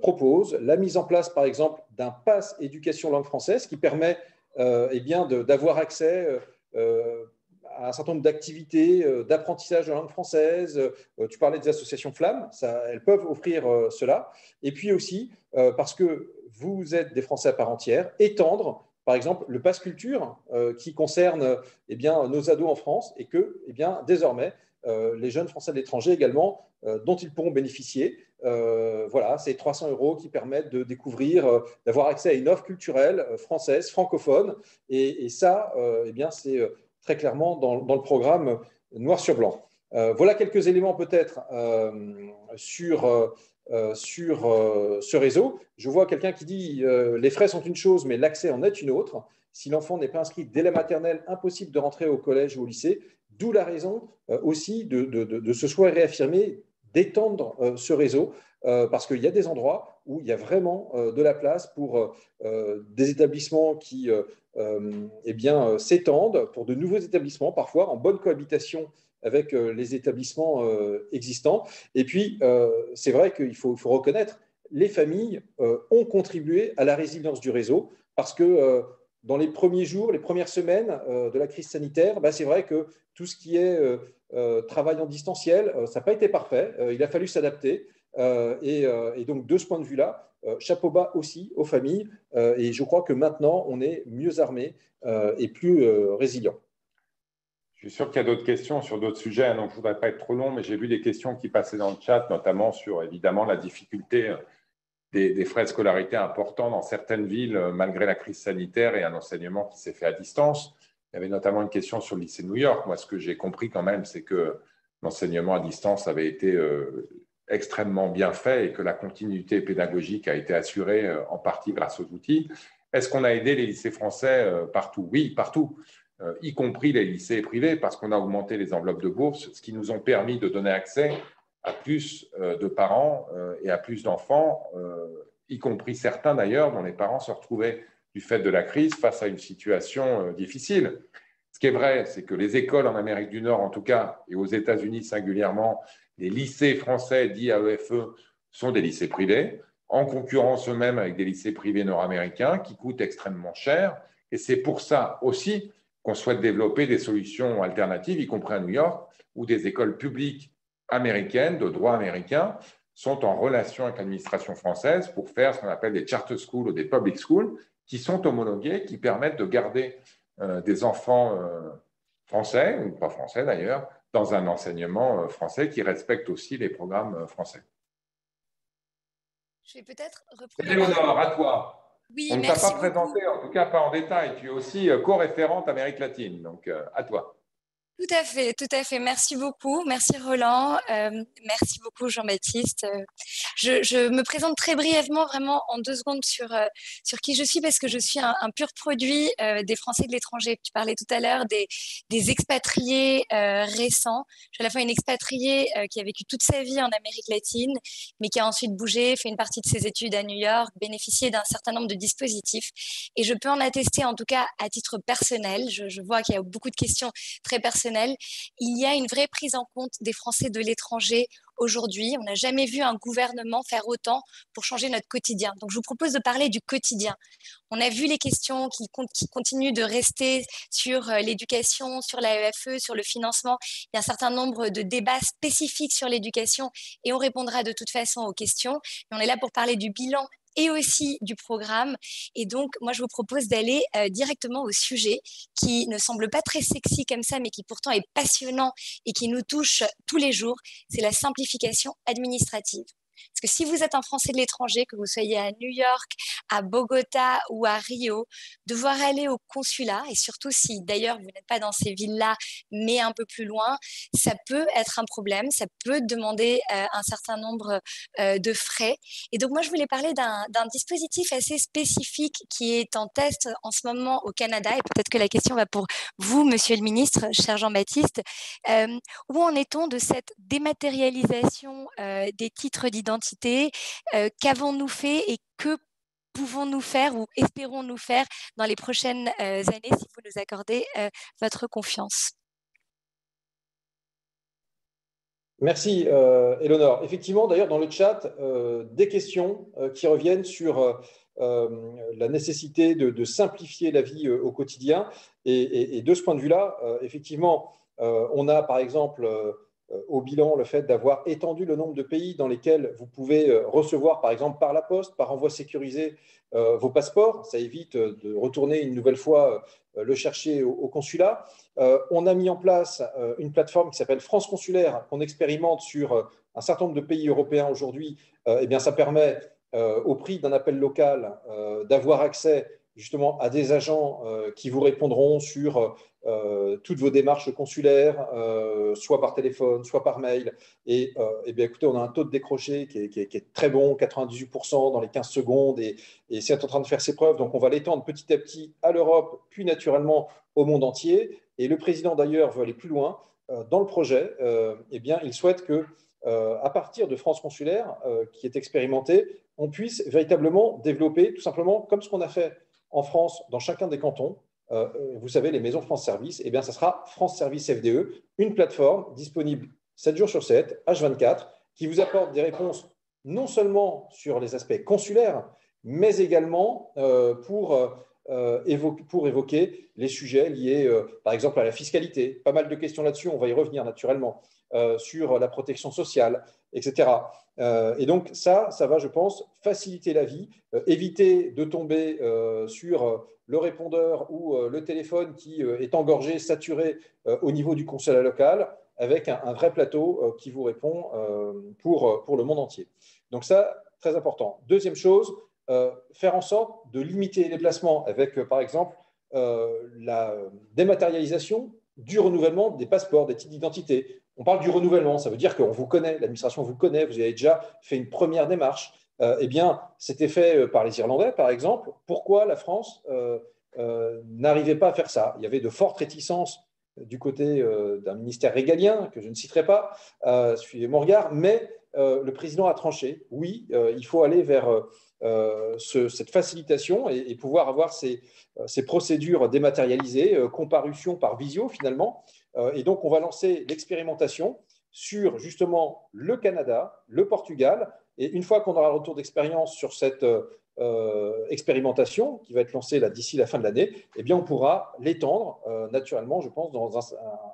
propose, la mise en place, par exemple, d'un pass éducation langue française qui permet d'avoir accès à un certain nombre d'activités d'apprentissage de langue française. Tu parlais des associations Flammes, elles peuvent offrir cela. Et puis aussi, parce que vous êtes des Français à part entière, étendre, par exemple, le pass culture qui concerne nos ados en France, et que désormais, les jeunes Français de l'étranger également, dont ils pourront bénéficier. Voilà, c'est 300 € qui permettent de découvrir, d'avoir accès à une offre culturelle française, francophone. Et ça, eh bien, c'est très clairement dans le programme noir sur blanc. Voilà quelques éléments peut-être sur ce réseau. Je vois quelqu'un qui dit les frais sont une chose, mais l'accès en est une autre. Si l'enfant n'est pas inscrit dès la maternelle, impossible de rentrer au collège ou au lycée. D'où la raison aussi de ce souhait réaffirmé d'étendre ce réseau, parce qu'il y a des endroits où il y a vraiment de la place pour des établissements qui eh bien, s'étendent, pour de nouveaux établissements, parfois en bonne cohabitation avec les établissements existants. Et puis, c'est vrai qu'il faut reconnaître, les familles ont contribué à la résilience du réseau, parce que dans les premiers jours, les premières semaines de la crise sanitaire, c'est vrai que tout ce qui est travail en distanciel, ça n'a pas été parfait. Il a fallu s'adapter. Et donc, de ce point de vue-là, chapeau bas aussi aux familles. Et je crois que maintenant, on est mieux armés et plus résilients. Je suis sûr qu'il y a d'autres questions sur d'autres sujets, hein, donc je ne voudrais pas être trop long, mais j'ai vu des questions qui passaient dans le chat, notamment sur, évidemment, la difficulté des frais de scolarité importants dans certaines villes, malgré la crise sanitaire et un enseignement qui s'est fait à distance. Il y avait notamment une question sur le lycée de New York. Moi, ce que j'ai compris quand même, c'est que l'enseignement à distance avait été extrêmement bien fait et que la continuité pédagogique a été assurée en partie grâce aux outils. Est-ce qu'on a aidé les lycées français partout? Oui, partout, y compris les lycées privés, parce qu'on a augmenté les enveloppes de bourse, ce qui nous ont permis de donner accès à plus de parents et à plus d'enfants, y compris certains d'ailleurs dont les parents se retrouvaient du fait de la crise face à une situation difficile. Ce qui est vrai, c'est que les écoles en Amérique du Nord, en tout cas, et aux États-Unis singulièrement, les lycées français dits AEFE sont des lycées privés, en concurrence eux-mêmes avec des lycées privés nord-américains qui coûtent extrêmement cher. Et c'est pour ça aussi qu'on souhaite développer des solutions alternatives, y compris à New York, où des écoles publiques américaines, de droit américain, sont en relation avec l'administration française pour faire ce qu'on appelle des charter schools ou des public schools, qui sont homologués, qui permettent de garder des enfants français, ou pas français d'ailleurs, dans un enseignement français qui respecte aussi les programmes français. Je vais peut-être reprendre… Éléonore, à toi. Oui, On ne t'a pas présenté, en tout cas pas en détail. Tu es aussi co-référente Amérique latine, donc à toi. Tout à fait, tout à fait. Merci beaucoup. Merci Roland. Merci beaucoup Jean-Baptiste. Je me présente très brièvement, vraiment en 2 secondes sur qui je suis, parce que je suis un pur produit des Français de l'étranger. Tu parlais tout à l'heure des expatriés récents. Je suis à la fois une expatriée qui a vécu toute sa vie en Amérique latine, mais qui a ensuite bougé, fait une partie de ses études à New York, bénéficié d'un certain nombre de dispositifs. Et je peux en attester, en tout cas à titre personnel. Je vois qu'il y a beaucoup de questions très personnelles. Il y a une vraie prise en compte des Français de l'étranger aujourd'hui. On n'a jamais vu un gouvernement faire autant pour changer notre quotidien. Donc, je vous propose de parler du quotidien. On a vu les questions qui continuent de rester sur l'éducation, sur l'AEFE, sur le financement. Il y a un certain nombre de débats spécifiques sur l'éducation et on répondra de toute façon aux questions. Mais on est là pour parler du bilan et aussi du programme. Et donc, moi, je vous propose d'aller directement au sujet qui ne semble pas très sexy comme ça, mais qui pourtant est passionnant et qui nous touche tous les jours. C'est la simplification administrative. Parce que si vous êtes un Français de l'étranger, que vous soyez à New York, à Bogota ou à Rio, devoir aller au consulat, et surtout si d'ailleurs vous n'êtes pas dans ces villes-là, mais un peu plus loin, ça peut être un problème, ça peut demander un certain nombre de frais. Et donc moi, je voulais parler d'un dispositif assez spécifique qui est en test en ce moment au Canada, et peut-être que la question va pour vous, Monsieur le Ministre, cher Jean-Baptiste. Où en est-on de cette dématérialisation des titres d'identité? Qu'avons-nous fait et que pouvons-nous faire ou espérons-nous faire dans les prochaines années si vous nous accordez votre confiance? Merci, Éléonore. Effectivement, d'ailleurs, dans le chat, des questions qui reviennent sur la nécessité de simplifier la vie au quotidien. Et de ce point de vue-là, effectivement, on a par exemple au bilan le fait d'avoir étendu le nombre de pays dans lesquels vous pouvez recevoir, par exemple, par la poste, par envoi sécurisé, vos passeports. Ça évite de retourner une nouvelle fois le chercher au consulat. On a mis en place une plateforme qui s'appelle France Consulaire, qu'on expérimente sur un certain nombre de pays européens aujourd'hui. Eh bien, ça permet, au prix d'un appel local, d'avoir accès justement à des agents qui vous répondront sur toutes vos démarches consulaires, soit par téléphone, soit par mail. Et bien, écoutez, on a un taux de décroché qui est très bon, 98% dans les 15 secondes, et c'est en train de faire ses preuves. Donc, on va l'étendre petit à petit à l'Europe, puis naturellement au monde entier. Et le président, d'ailleurs, veut aller plus loin. Dans le projet, eh bien, il souhaite que, à partir de France Consulaire, qui est expérimentée, on puisse véritablement développer, tout simplement, comme ce qu'on a fait en France, dans chacun des cantons, vous savez, les maisons France Service, eh bien, ça sera France Service FDE, une plateforme disponible 7 jours sur 7, H24, qui vous apporte des réponses non seulement sur les aspects consulaires, mais également pour évoquer les sujets liés, par exemple, à la fiscalité. Pas mal de questions là-dessus, on va y revenir naturellement, sur la protection sociale, etc. Et donc, ça va, je pense, faciliter la vie, éviter de tomber sur le répondeur ou le téléphone qui est engorgé, saturé au niveau du consulat local, avec un vrai plateau qui vous répond pour le monde entier. Donc ça, très important. Deuxième chose, faire en sorte de limiter les déplacements avec, par exemple, la dématérialisation du renouvellement des passeports, des titres d'identité. On parle du renouvellement, ça veut dire qu'on vous connaît, l'administration vous connaît, vous avez déjà fait une première démarche. Eh bien, c'était fait par les Irlandais, par exemple. Pourquoi la France n'arrivait pas à faire ça? Il y avait de fortes réticences du côté d'un ministère régalien, que je ne citerai pas, suivez mon regard, mais le président a tranché. Oui, il faut aller vers cette facilitation et pouvoir avoir ces procédures dématérialisées, comparution par visio finalement. Et donc, on va lancer l'expérimentation sur justement le Canada, le Portugal. Et une fois qu'on aura un retour d'expérience sur cette expérimentation qui va être lancée d'ici la fin de l'année, eh bien, on pourra l'étendre naturellement, je pense, dans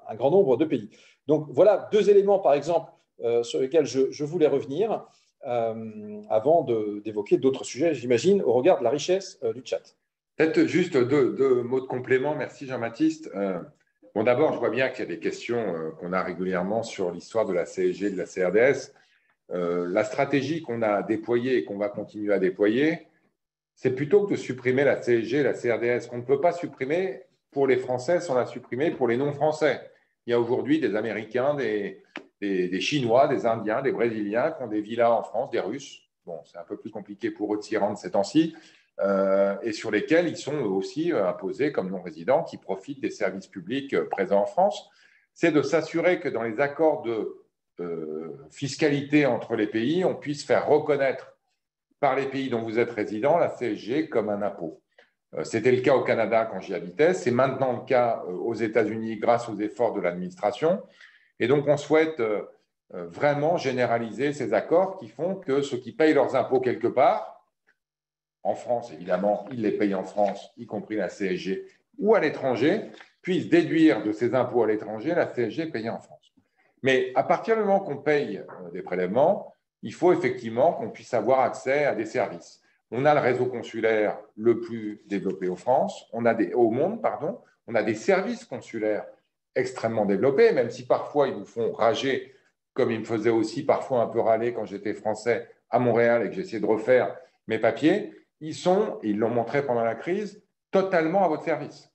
un grand nombre de pays. Donc, voilà deux éléments, par exemple, sur lesquels je voulais revenir avant d'évoquer d'autres sujets, j'imagine, au regard de la richesse du chat. Peut-être juste deux mots de complément. Merci Jean-Baptiste. Bon, d'abord, je vois bien qu'il y a des questions qu'on a régulièrement sur l'histoire de la CSG et de la CRDS. La stratégie qu'on a déployée et qu'on va continuer à déployer, c'est plutôt que de supprimer la CSG et la CRDS, qu'on ne peut pas supprimer pour les Français sans la supprimer pour les non-Français. Il y a aujourd'hui des Américains, des Chinois, des Indiens, des Brésiliens qui ont des villas en France, des Russes. Bon, c'est un peu plus compliqué pour eux de s'y rendre ces temps-ci. Et sur lesquels ils sont aussi imposés comme non-résidents qui profitent des services publics présents en France. C'est de s'assurer que dans les accords de fiscalité entre les pays, on puisse faire reconnaître par les pays dont vous êtes résident la CSG comme un impôt. C'était le cas au Canada quand j'y habitais, c'est maintenant le cas aux États-Unis grâce aux efforts de l'administration. Et donc, on souhaite vraiment généraliser ces accords qui font que ceux qui payent leurs impôts quelque part, en France, évidemment, ils les payent en France, y compris la CSG, ou à l'étranger, puissent déduire de ces impôts à l'étranger la CSG payée en France. Mais à partir du moment qu'on paye des prélèvements, il faut effectivement qu'on puisse avoir accès à des services. On a le réseau consulaire le plus développé au monde, on a des services consulaires extrêmement développés, même si parfois ils vous font rager, comme ils me faisaient aussi parfois un peu râler quand j'étais français à Montréal et que j'essayais de refaire mes papiers. Ils l'ont montré pendant la crise, totalement à votre service.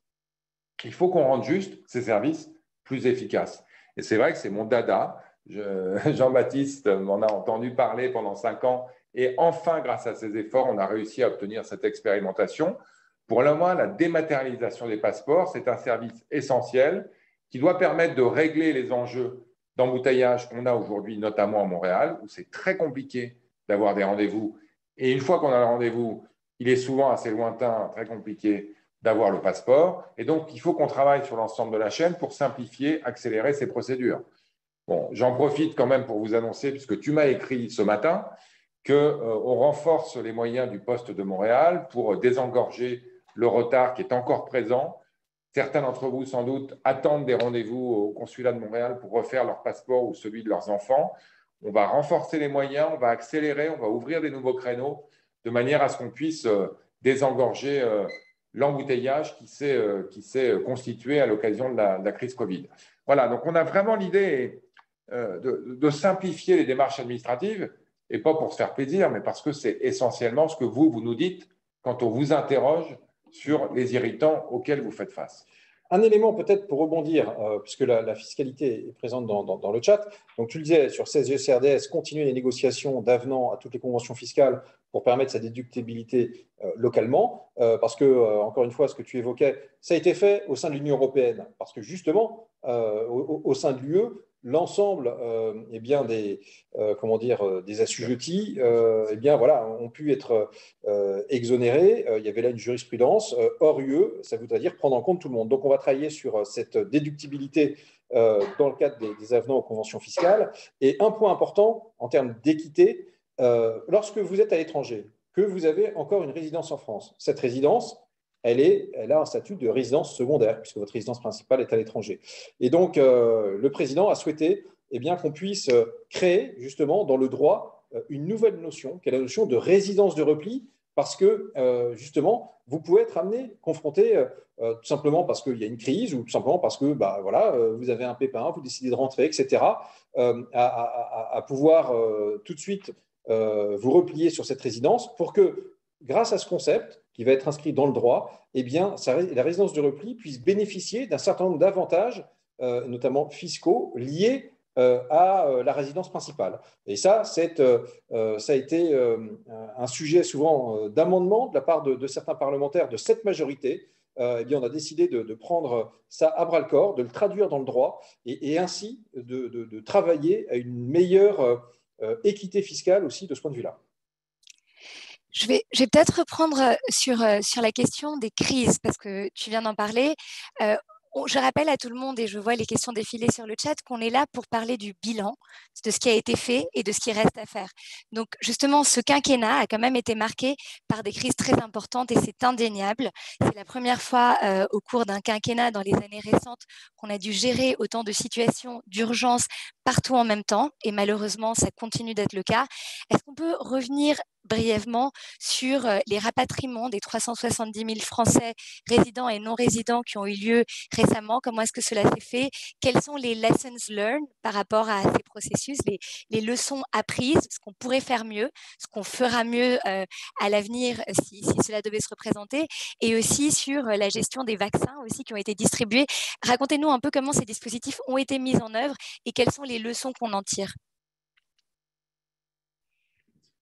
Il faut qu'on rende juste ces services plus efficaces. Et c'est vrai que c'est mon dada. Jean-Baptiste m'en a entendu parler pendant 5 ans. Et enfin, grâce à ces efforts, on a réussi à obtenir cette expérimentation. Pour le moins, la dématérialisation des passeports, c'est un service essentiel qui doit permettre de régler les enjeux d'embouteillage qu'on a aujourd'hui, notamment à Montréal, où c'est très compliqué d'avoir des rendez-vous. Et une fois qu'on a le rendez-vous, il est souvent assez lointain, très compliqué d'avoir le passeport. Et donc, il faut qu'on travaille sur l'ensemble de la chaîne pour simplifier, accélérer ces procédures. Bon, j'en profite quand même pour vous annoncer, puisque tu m'as écrit ce matin, qu'on renforce les moyens du poste de Montréal pour désengorger le retard qui est encore présent Certains d'entre vous, sans doute, attendent des rendez-vous au consulat de Montréal pour refaire leur passeport ou celui de leurs enfants. On va renforcer les moyens, on va accélérer, on va ouvrir des nouveaux créneaux de manière à ce qu'on puisse désengorger l'embouteillage qui s'est constitué à l'occasion de la crise Covid. Voilà, donc on a vraiment l'idée de simplifier les démarches administratives, et pas pour se faire plaisir, mais parce que c'est essentiellement ce que vous nous dites quand on vous interroge sur les irritants auxquels vous faites face. Un élément peut-être pour rebondir, puisque la fiscalité est présente dans le chat. Donc tu le disais, sur CSG-CRDS, continuer les négociations d'avenant à toutes les conventions fiscales pour permettre sa déductibilité localement, parce que, encore une fois, ce que tu évoquais, ça a été fait au sein de l'Union européenne, parce que justement, au sein de l'UE, l'ensemble des assujettis ont pu être exonérés. Il y avait là une jurisprudence. Hors UE, ça voudrait dire prendre en compte tout le monde. Donc, on va travailler sur cette déductibilité dans le cadre des avenants aux conventions fiscales. Et un point important en termes d'équité, lorsque vous êtes à l'étranger, que vous avez encore une résidence en France, cette résidence, elle a un statut de résidence secondaire, puisque votre résidence principale est à l'étranger. Et donc, le président a souhaité qu'on puisse créer, justement, dans le droit, une nouvelle notion, qui est la notion de résidence de repli, parce que, justement, vous pouvez être amené, confronté, tout simplement parce qu'il y a une crise, ou tout simplement parce que vous avez un pépin, vous décidez de rentrer, etc., à pouvoir tout de suite vous replier sur cette résidence pour que, grâce à ce concept, qui va être inscrit dans le droit, la résidence de repli puisse bénéficier d'un certain nombre d'avantages, notamment fiscaux, liés à la résidence principale. Et ça a été un sujet souvent d'amendement de la part de certains parlementaires de cette majorité. On a décidé de prendre ça à bras-le-corps, de le traduire dans le droit et ainsi de travailler à une meilleure équité fiscale aussi de ce point de vue-là. Je vais peut-être reprendre sur la question des crises, parce que tu viens d'en parler. Je rappelle à tout le monde, et je vois les questions défiler sur le chat, qu'on est là pour parler du bilan, de ce qui a été fait et de ce qui reste à faire. Donc, justement, ce quinquennat a quand même été marqué par des crises très importantes et c'est indéniable. C'est la première fois au cours d'un quinquennat dans les années récentes qu'on a dû gérer autant de situations d'urgence partout en même temps et malheureusement, ça continue d'être le cas. Est-ce qu'on peut revenir brièvement sur les rapatriements des 370 000 Français résidents et non résidents qui ont eu lieu récemment? Comment est-ce que cela s'est fait? Quelles sont les lessons learned par rapport à ces processus, les leçons apprises, ce qu'on pourrait faire mieux, ce qu'on fera mieux à l'avenir si cela devait se représenter, et aussi sur la gestion des vaccins aussi qui ont été distribués. Racontez-nous un peu comment ces dispositifs ont été mis en œuvre et quelles sont les leçons qu'on en tire.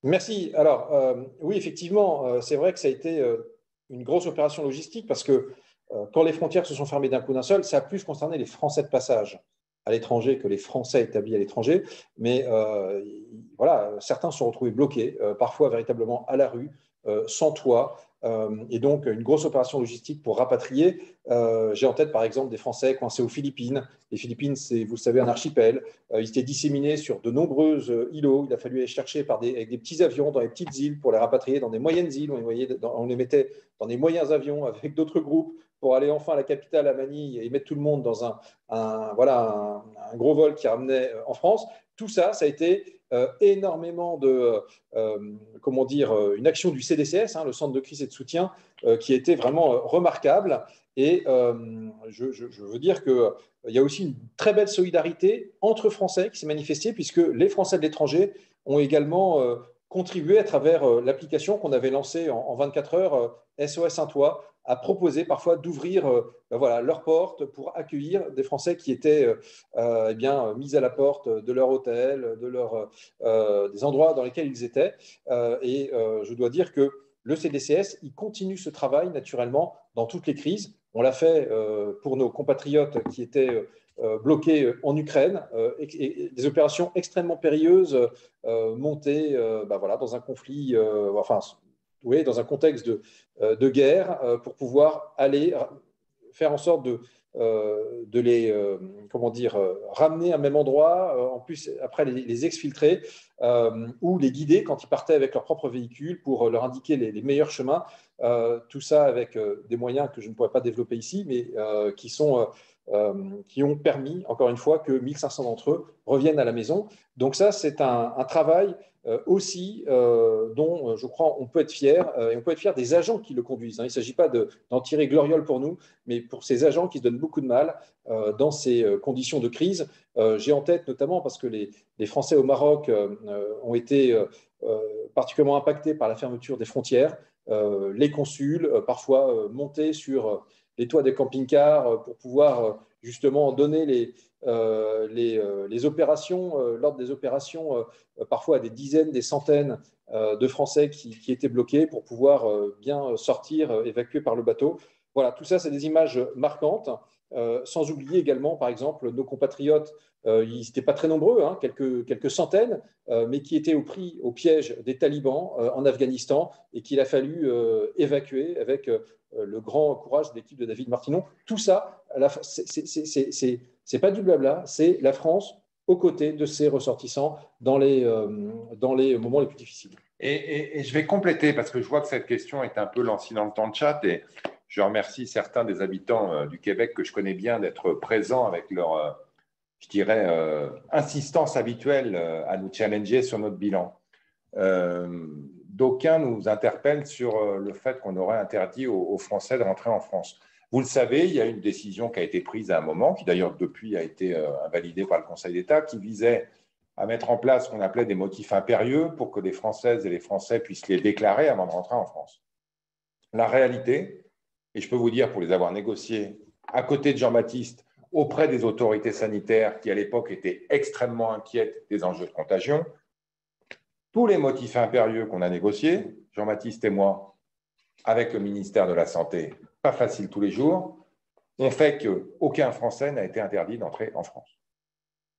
Merci. Alors, oui, effectivement, c'est vrai que ça a été une grosse opération logistique parce que quand les frontières se sont fermées d'un coup d'un seul, ça a plus concerné les Français de passage à l'étranger que les Français établis à l'étranger. Mais certains se sont retrouvés bloqués, parfois véritablement à la rue, sans toit. Et donc, une grosse opération logistique pour rapatrier. J'ai en tête, par exemple, des Français coincés aux Philippines. Les Philippines, c'est, vous le savez, un archipel. Ils étaient disséminés sur de nombreuses îlots. Il a fallu aller chercher avec des petits avions dans les petites îles pour les rapatrier dans des moyennes îles. On les mettait dans des moyens avions avec d'autres groupes pour aller enfin à la capitale, à Manille, et mettre tout le monde dans un gros vol qui ramenait en France. Tout ça, ça a été énormément une action du CDCS, le Centre de crise et de soutien, qui était vraiment remarquable. Et je veux dire qu'il y a aussi une très belle solidarité entre Français qui s'est manifestée, puisque les Français de l'étranger ont également contribué à travers l'application qu'on avait lancée en 24 heures, SOS Un Toit, à proposer parfois d'ouvrir leurs portes pour accueillir des Français qui étaient mis à la porte de leur hôtel, des endroits dans lesquels ils étaient. Je dois dire que le CDCS, il continue ce travail naturellement dans toutes les crises. On l'a fait pour nos compatriotes qui étaient bloqués en Ukraine, et des opérations extrêmement périlleuses montées dans un conflit, dans un contexte de guerre, pour pouvoir aller faire en sorte de les ramener à un même endroit, en plus après les exfiltrer ou les guider quand ils partaient avec leur propre véhicule pour leur indiquer les meilleurs chemins. Tout ça avec des moyens que je ne pourrais pas développer ici, mais qui ont permis, encore une fois, que 1500 d'entre eux reviennent à la maison. Donc ça, c'est un travail aussi dont je crois on peut être fier, et on peut être fier des agents qui le conduisent. Il ne s'agit pas d'en tirer gloriole pour nous, mais pour ces agents qui se donnent beaucoup de mal dans ces conditions de crise. J'ai en tête notamment parce que les Français au Maroc ont été particulièrement impactés par la fermeture des frontières. Les consuls, parfois montés sur les toits des camping-cars pour pouvoir justement donner les opérations, l'ordre des opérations, parfois à des dizaines, des centaines de Français qui étaient bloqués pour pouvoir bien sortir, évacués par le bateau. Voilà, tout ça, c'est des images marquantes. Sans oublier également, par exemple, nos compatriotes, ils n'étaient pas très nombreux, hein, quelques centaines, mais qui étaient au piège des talibans en Afghanistan et qu'il a fallu évacuer avec le grand courage de l'équipe de David Martinon. Tout ça, c'est pas du blabla, c'est la France aux côtés de ses ressortissants dans les moments les plus difficiles. Et je vais compléter parce que je vois que cette question est un peu lancée dans le temps de chat et je remercie certains des habitants du Québec que je connais bien d'être présents avec leur, je dirais, insistance habituelle à nous challenger sur notre bilan. D'aucuns nous interpellent sur le fait qu'on aurait interdit aux Français de rentrer en France. Vous le savez, il y a une décision qui a été prise à un moment, qui d'ailleurs depuis a été invalidée par le Conseil d'État, qui visait à mettre en place ce qu'on appelait des motifs impérieux pour que les Françaises et les Français puissent les déclarer avant de rentrer en France. La réalité, et je peux vous dire pour les avoir négociés à côté de Jean-Baptiste, auprès des autorités sanitaires qui à l'époque étaient extrêmement inquiètes des enjeux de contagion, tous les motifs impérieux qu'on a négociés, Jean-Baptiste et moi, avec le ministère de la Santé, pas facile tous les jours, ont fait qu'aucun Français n'a été interdit d'entrer en France.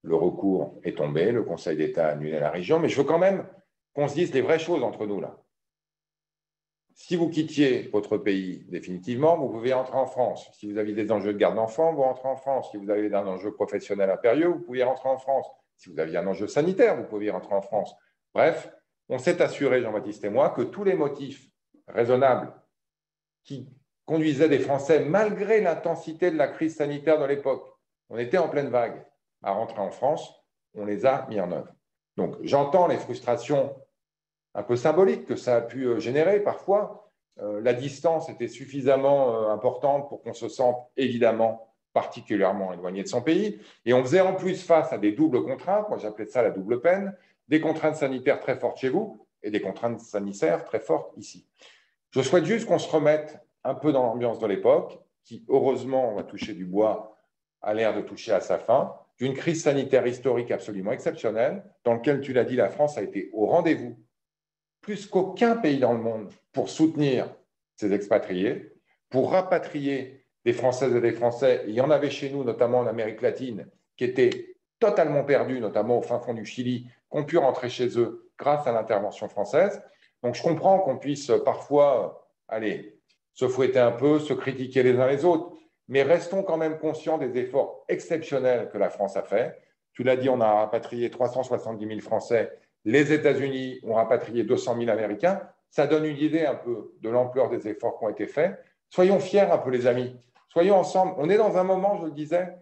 Le recours est tombé, le Conseil d'État a annulé la région, mais je veux quand même qu'on se dise les vraies choses entre nous là. Si vous quittiez votre pays définitivement, vous pouvez entrer en France. Si vous avez des enjeux de garde d'enfants, vous rentrez en France. Si vous avez un enjeu professionnel impérieux, vous pouvez rentrer en France. Si vous aviez un enjeu sanitaire, vous pouviez rentrer en France. Bref, on s'est assuré, Jean-Baptiste et moi, que tous les motifs raisonnables qui conduisaient des Français, malgré l'intensité de la crise sanitaire de l'époque, on était en pleine vague, à rentrer en France, on les a mis en œuvre. Donc, j'entends les frustrations un peu symboliques que ça a pu générer parfois. La distance était suffisamment importante pour qu'on se sente évidemment particulièrement éloigné de son pays. Et on faisait en plus face à des doubles contraintes, moi j'appelais ça la double peine, des contraintes sanitaires très fortes chez vous et des contraintes sanitaires très fortes ici. Je souhaite juste qu'on se remette un peu dans l'ambiance de l'époque, qui heureusement, on va toucher du bois, a l'air de toucher à sa fin, d'une crise sanitaire historique absolument exceptionnelle, dans laquelle, tu l'as dit, la France a été au rendez-vous, plus qu'aucun pays dans le monde, pour soutenir ces expatriés, pour rapatrier des Françaises et des Français. Il y en avait chez nous, notamment en Amérique latine, qui étaient totalement perdus, notamment au fin fond du Chili, qui ont pu rentrer chez eux grâce à l'intervention française. Donc, je comprends qu'on puisse parfois, se fouetter un peu, se critiquer les uns les autres, mais restons quand même conscients des efforts exceptionnels que la France a fait. Tu l'as dit, on a rapatrié 370 000 Français. Les États-Unis ont rapatrié 200 000 Américains. Ça donne une idée un peu de l'ampleur des efforts qui ont été faits. Soyons fiers un peu, les amis. Soyons ensemble. On est dans un moment, je le disais,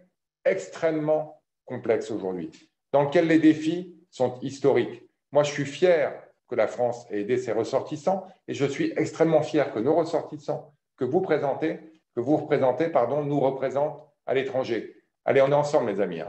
extrêmement complexe aujourd'hui, dans lequel les défis sont historiques. Moi, je suis fier que la France ait aidé ses ressortissants et je suis extrêmement fier que nos ressortissants que vous représentez, nous représentent à l'étranger. Allez, on est ensemble, les amis.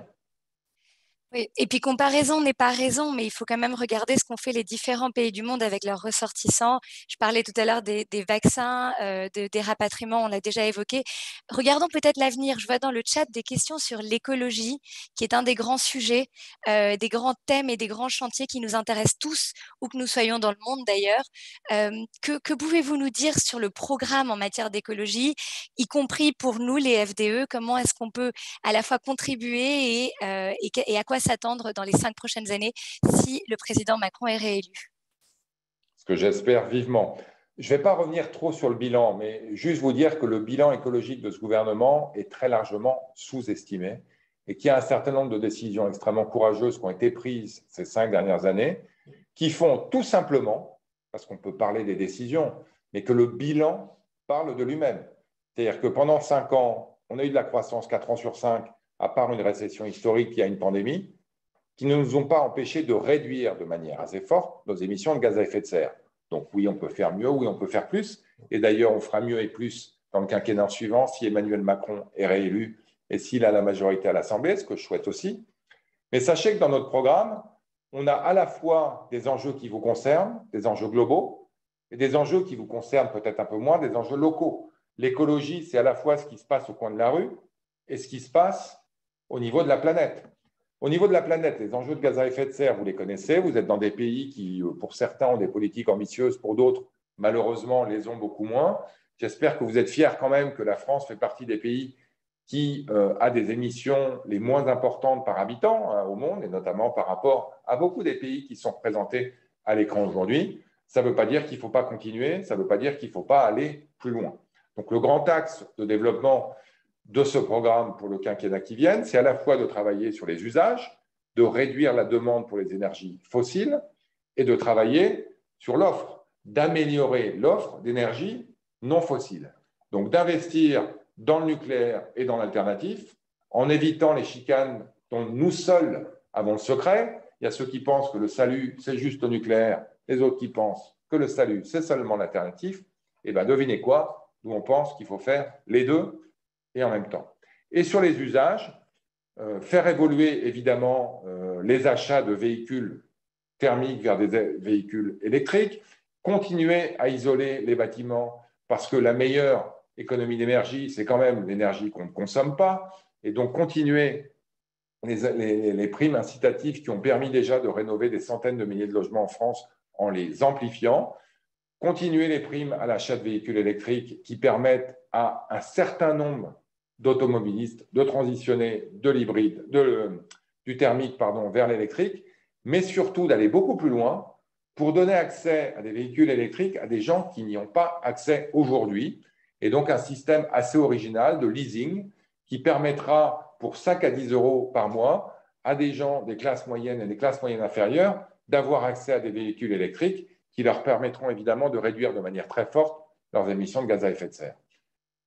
Oui. Et puis comparaison n'est pas raison, mais il faut quand même regarder ce qu'ont fait les différents pays du monde avec leurs ressortissants. Je parlais tout à l'heure des vaccins, des rapatriements, on l'a déjà évoqué. Regardons peut-être l'avenir. Je vois dans le chat des questions sur l'écologie, qui est un des grands sujets, des grands thèmes et des grands chantiers qui nous intéressent tous, où que nous soyons dans le monde d'ailleurs. Que pouvez-vous nous dire sur le programme en matière d'écologie, y compris pour nous, les FDE? Comment est-ce qu'on peut à la fois contribuer et à quoi s'attendre dans les 5 prochaines années si le président Macron est réélu? Ce que j'espère vivement. Je ne vais pas revenir trop sur le bilan, mais juste vous dire que le bilan écologique de ce gouvernement est très largement sous-estimé et qu'il y a un certain nombre de décisions extrêmement courageuses qui ont été prises ces 5 dernières années qui font tout simplement, parce qu'on peut parler des décisions, mais que le bilan parle de lui-même. C'est-à-dire que pendant 5 ans, on a eu de la croissance 4 ans sur 5, à part une récession historique, il y a une pandémie, qui ne nous ont pas empêchés de réduire de manière assez forte nos émissions de gaz à effet de serre. Donc oui, on peut faire mieux, oui, on peut faire plus. Et d'ailleurs, on fera mieux et plus dans le quinquennat suivant si Emmanuel Macron est réélu et s'il a la majorité à l'Assemblée, ce que je souhaite aussi. Mais sachez que dans notre programme, on a à la fois des enjeux qui vous concernent, des enjeux globaux, et des enjeux qui vous concernent peut-être un peu moins, des enjeux locaux. L'écologie, c'est à la fois ce qui se passe au coin de la rue et ce qui se passe au niveau de la planète. Au niveau de la planète, les enjeux de gaz à effet de serre, vous les connaissez. Vous êtes dans des pays qui, pour certains, ont des politiques ambitieuses, pour d'autres, malheureusement, les ont beaucoup moins. J'espère que vous êtes fiers quand même que la France fait partie des pays qui a des émissions les moins importantes par habitant au monde, et notamment par rapport à beaucoup des pays qui sont représentés à l'écran aujourd'hui. Ça ne veut pas dire qu'il ne faut pas continuer, ça ne veut pas dire qu'il ne faut pas aller plus loin. Donc le grand axe de développement de ce programme pour le quinquennat qui vient, c'est à la fois de travailler sur les usages, de réduire la demande pour les énergies fossiles et de travailler sur l'offre, d'améliorer l'offre d'énergie non fossile. Donc d'investir dans le nucléaire et dans l'alternatif, en évitant les chicanes dont nous seuls avons le secret. Il y a ceux qui pensent que le salut, c'est juste le nucléaire, les autres qui pensent que le salut, c'est seulement l'alternatif. Et bien devinez quoi, nous on pense qu'il faut faire les deux et en même temps. Et sur les usages, faire évoluer évidemment les achats de véhicules thermiques vers des véhicules électriques, continuer à isoler les bâtiments parce que la meilleure économie d'énergie, c'est quand même l'énergie qu'on ne consomme pas, et donc continuer les primes incitatives qui ont permis déjà de rénover des centaines de milliers de logements en France en les amplifiant, continuer les primes à l'achat de véhicules électriques qui permettent à un certain nombre d'automobilistes de transitionner de l'hybride, du thermique vers l'électrique, mais surtout d'aller beaucoup plus loin pour donner accès à des véhicules électriques à des gens qui n'y ont pas accès aujourd'hui, et donc un système assez original de leasing qui permettra pour 5 à 10 euros par mois à des gens des classes moyennes et des classes moyennes inférieures d'avoir accès à des véhicules électriques qui leur permettront évidemment de réduire de manière très forte leurs émissions de gaz à effet de serre.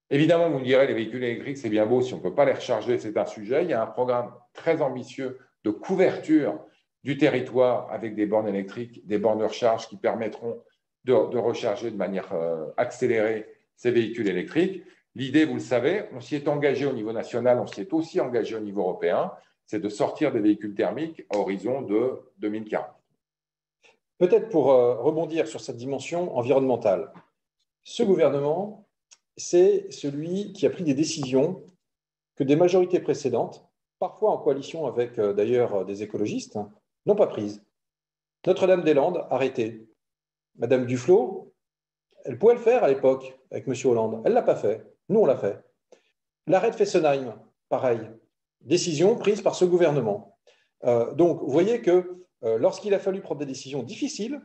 Évidemment, vous me direz, les véhicules électriques, c'est bien beau, si on ne peut pas les recharger, c'est un sujet. Il y a un programme très ambitieux de couverture du territoire avec des bornes électriques, des bornes de recharge qui permettront de recharger de manière accélérée ces véhicules électriques. L'idée, vous le savez, on s'y est engagé au niveau national, on s'y est aussi engagé au niveau européen, c'est de sortir des véhicules thermiques à horizon de 2040. Peut-être pour rebondir sur cette dimension environnementale, ce gouvernement, c'est celui qui a pris des décisions que des majorités précédentes, parfois en coalition avec d'ailleurs des écologistes, n'ont pas prises. Notre-Dame-des-Landes, arrêtée. Madame Duflot, elle pouvait le faire à l'époque avec M. Hollande. Elle ne l'a pas fait. Nous, on l'a fait. L'arrêt de Fessenheim, pareil. Décision prise par ce gouvernement. Donc, vous voyez que lorsqu'il a fallu prendre des décisions difficiles,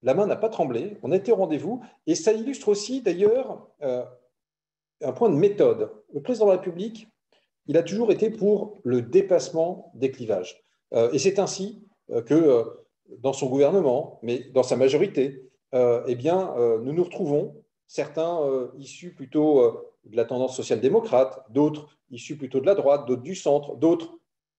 la main n'a pas tremblé, on a été au rendez-vous. Et ça illustre aussi, d'ailleurs, un point de méthode. Le président de la République, il a toujours été pour le dépassement des clivages. Et c'est ainsi que dans son gouvernement, mais dans sa majorité, nous nous retrouvons, certains issus plutôt de la tendance social-démocrate, d'autres issus plutôt de la droite, d'autres du centre, d'autres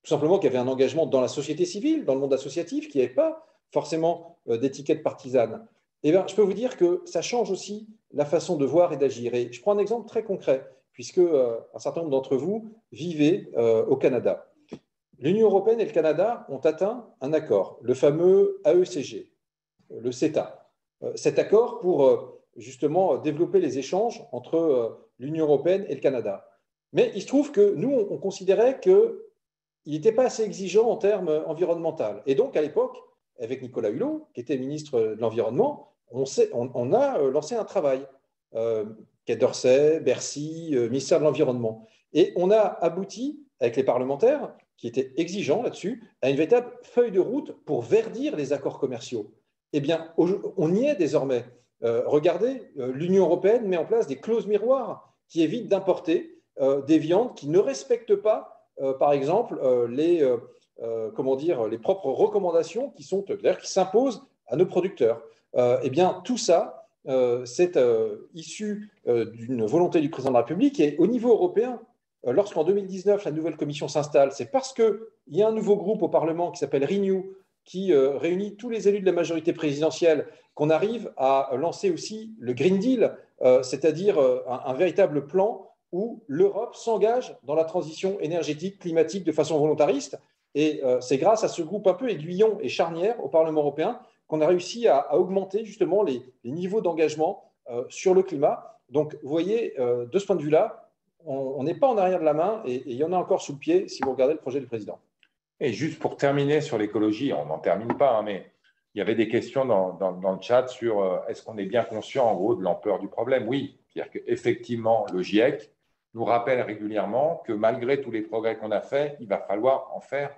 tout simplement qui avaient un engagement dans la société civile, dans le monde associatif, qui n'avaient pas forcément d'étiquette partisane. Eh bien, je peux vous dire que ça change aussi la façon de voir et d'agir. Et je prends un exemple très concret, puisque un certain nombre d'entre vous vivez au Canada. L'Union européenne et le Canada ont atteint un accord, le fameux AECG, le CETA. Cet accord pour justement développer les échanges entre l'Union européenne et le Canada. Mais il se trouve que nous, on considérait qu'il n'était pas assez exigeant en termes environnementaux. Et donc, à l'époque, avec Nicolas Hulot, qui était ministre de l'Environnement, on a lancé un travail. Quai d'Orsay, Bercy, ministère de l'Environnement. Et on a abouti, avec les parlementaires, qui étaient exigeants là-dessus, à une véritable feuille de route pour verdir les accords commerciaux. Eh bien, on y est désormais. Regardez, l'Union européenne met en place des clauses miroirs qui évitent d'importer des viandes qui ne respectent pas, par exemple, les propres recommandations qui s'imposent à nos producteurs. Eh bien, tout ça, c'est issu d'une volonté du président de la République. Et au niveau européen, lorsqu'en 2019, la nouvelle commission s'installe, c'est parce qu'il y a un nouveau groupe au Parlement qui s'appelle Renew, qui réunit tous les élus de la majorité présidentielle, qu'on arrive à lancer aussi le Green Deal, c'est-à-dire un véritable plan où l'Europe s'engage dans la transition énergétique, climatique de façon volontariste. Et c'est grâce à ce groupe un peu aiguillon et charnière au Parlement européen qu'on a réussi à augmenter justement les niveaux d'engagement sur le climat. Donc, vous voyez, de ce point de vue-là, on n'est pas en arrière de la main et il y en a encore sous le pied si vous regardez le projet du président. Et juste pour terminer sur l'écologie, on n'en termine pas, hein, mais il y avait des questions dans le chat sur est-ce qu'on est bien conscient en gros de l'ampleur du problème. Oui, c'est-à-dire qu'effectivement, le GIEC nous rappelle régulièrement que malgré tous les progrès qu'on a faits, il va falloir en faire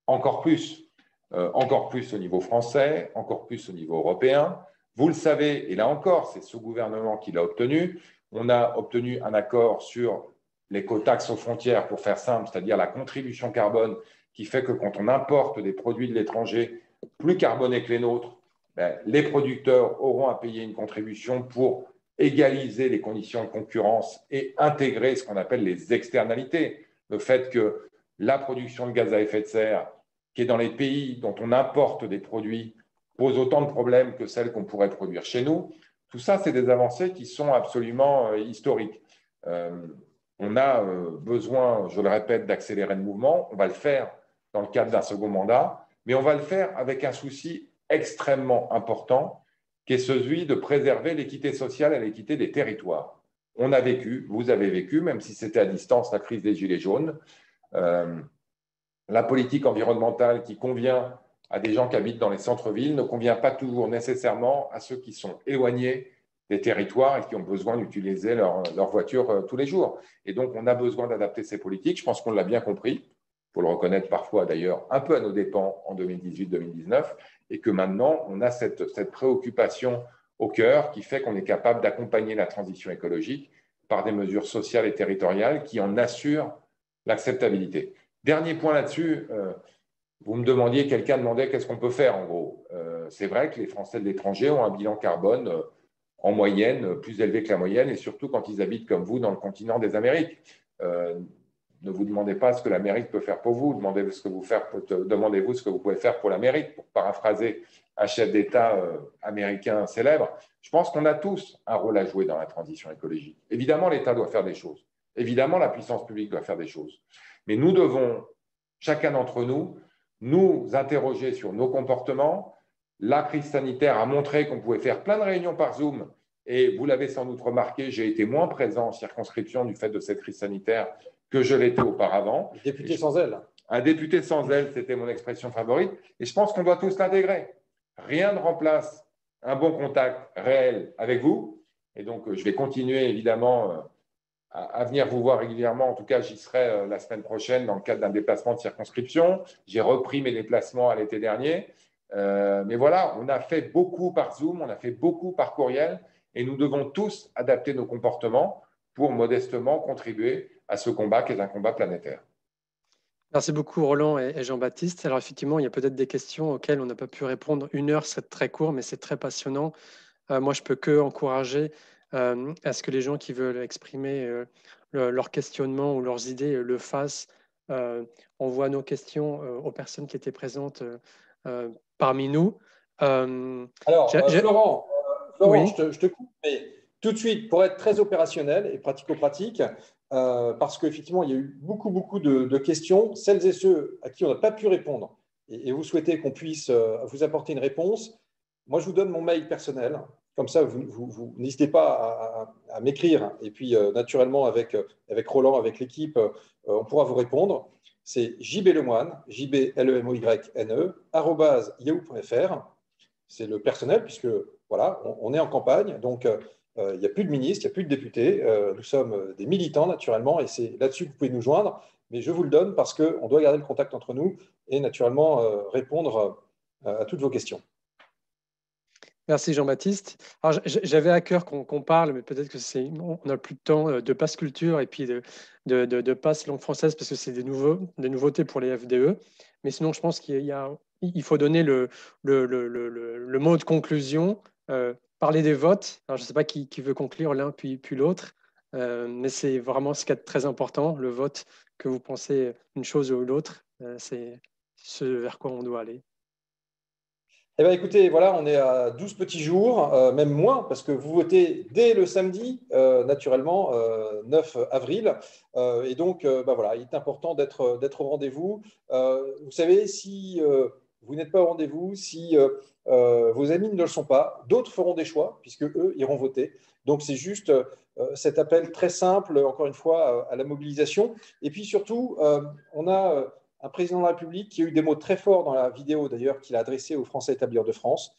encore plus au niveau français, encore plus au niveau européen. Vous le savez, et là encore, c'est ce gouvernement qui l'a obtenu. On a obtenu un accord sur l'écotaxe aux frontières, pour faire simple, c'est-à-dire la contribution carbone qui fait que quand on importe des produits de l'étranger plus carbonés que les nôtres, les producteurs auront à payer une contribution pour égaliser les conditions de concurrence et intégrer ce qu'on appelle les externalités. Le fait que la production de gaz à effet de serre, qui est dans les pays dont on importe des produits, pose autant de problèmes que celles qu'on pourrait produire chez nous. Tout ça, c'est des avancées qui sont absolument historiques. On a besoin, je le répète, d'accélérer le mouvement. On va le faire dans le cadre d'un second mandat, mais on va le faire avec un souci extrêmement important, qui est celui de préserver l'équité sociale et l'équité des territoires. On a vécu, vous avez vécu, même si c'était à distance, la crise des Gilets jaunes. La politique environnementale qui convient à des gens qui habitent dans les centres-villes ne convient pas toujours nécessairement à ceux qui sont éloignés des territoires et qui ont besoin d'utiliser leur voiture tous les jours. Et donc, on a besoin d'adapter ces politiques. Je pense qu'on l'a bien compris. Il faut le reconnaître parfois, d'ailleurs, un peu à nos dépens en 2018-2019, et que maintenant, on a cette préoccupation au cœur qui fait qu'on est capable d'accompagner la transition écologique par des mesures sociales et territoriales qui en assurent l'acceptabilité. Dernier point là-dessus, vous me demandiez, quelqu'un demandait qu'est-ce qu'on peut faire en gros. C'est vrai que les Français de l'étranger ont un bilan carbone en moyenne plus élevé que la moyenne, et surtout quand ils habitent comme vous dans le continent des Amériques. Ne vous demandez pas ce que l'Amérique peut faire pour vous, demandez-vous ce que vous pouvez faire pour l'Amérique, pour paraphraser un chef d'État américain célèbre. Je pense qu'on a tous un rôle à jouer dans la transition écologique. Évidemment, l'État doit faire des choses. Évidemment, la puissance publique doit faire des choses. Mais nous devons, chacun d'entre nous, nous interroger sur nos comportements. La crise sanitaire a montré qu'on pouvait faire plein de réunions par Zoom. Et vous l'avez sans doute remarqué, j'ai été moins présent en circonscription du fait de cette crise sanitaire que je l'étais auparavant. Député sans aile. Un député sans aile, c'était mon expression favorite. Et je pense qu'on doit tous l'intégrer. Rien ne remplace un bon contact réel avec vous. Et donc, je vais continuer évidemment à venir vous voir régulièrement. En tout cas, j'y serai la semaine prochaine dans le cadre d'un déplacement de circonscription. J'ai repris mes déplacements à l'été dernier. Mais voilà, on a fait beaucoup par Zoom, on a fait beaucoup par courriel, et nous devons tous adapter nos comportements pour modestement contribuer à ce combat qui est un combat planétaire. Merci beaucoup Roland et Jean-Baptiste. Alors effectivement, il y a peut-être des questions auxquelles on n'a pas pu répondre. 1 heure, c'est très court, mais c'est très passionnant. Moi, je peux que encourager à ce que les gens qui veulent exprimer leurs questionnements ou leurs idées le fassent. On voit nos questions aux personnes qui étaient présentes parmi nous. Alors, Florent, oui. je te coupe, mais tout de suite, pour être très opérationnel et pratico-pratique, parce qu'effectivement, il y a eu beaucoup de questions, celles et ceux à qui on n'a pas pu répondre, et vous souhaitez qu'on puisse vous apporter une réponse. Moi, je vous donne mon mail personnel. Comme ça, vous n'hésitez pas à m'écrire. Et puis, naturellement, avec Roland, avec l'équipe, on pourra vous répondre. C'est jblemoine, jblemoyne, @yahoo.fr. C'est le personnel, puisque voilà, on est en campagne. Donc, il n'y a plus de ministres, il n'y a plus de députés. Nous sommes des militants, naturellement, et c'est là-dessus que vous pouvez nous joindre. Mais je vous le donne parce qu'on doit garder le contact entre nous et, naturellement, répondre à toutes vos questions. Merci Jean-Baptiste. Alors, j'avais à cœur qu'on parle, mais peut-être que on n'a plus de temps de passe culture et puis de passe langue française parce que c'est des nouveautés pour les FDE. Mais sinon, je pense il faut donner le mot de conclusion, parler des votes. Alors, je ne sais pas qui veut conclure l'un puis l'autre, mais c'est vraiment ce qui est très important, le vote, que vous pensez une chose ou l'autre, c'est ce vers quoi on doit aller. Eh bien, écoutez, voilà, on est à 12 petits jours, même moins, parce que vous votez dès le samedi, naturellement, 9 avril. Et donc, voilà, il est important d'être au rendez-vous. Vous savez, si vous n'êtes pas au rendez-vous, si vos amis ne le sont pas, d'autres feront des choix, puisque eux iront voter. Donc, c'est juste cet appel très simple, encore une fois, à la mobilisation. Et puis surtout, on a un président de la République qui a eu des mots très forts dans la vidéo d'ailleurs qu'il a adressée aux Français établis hors de France.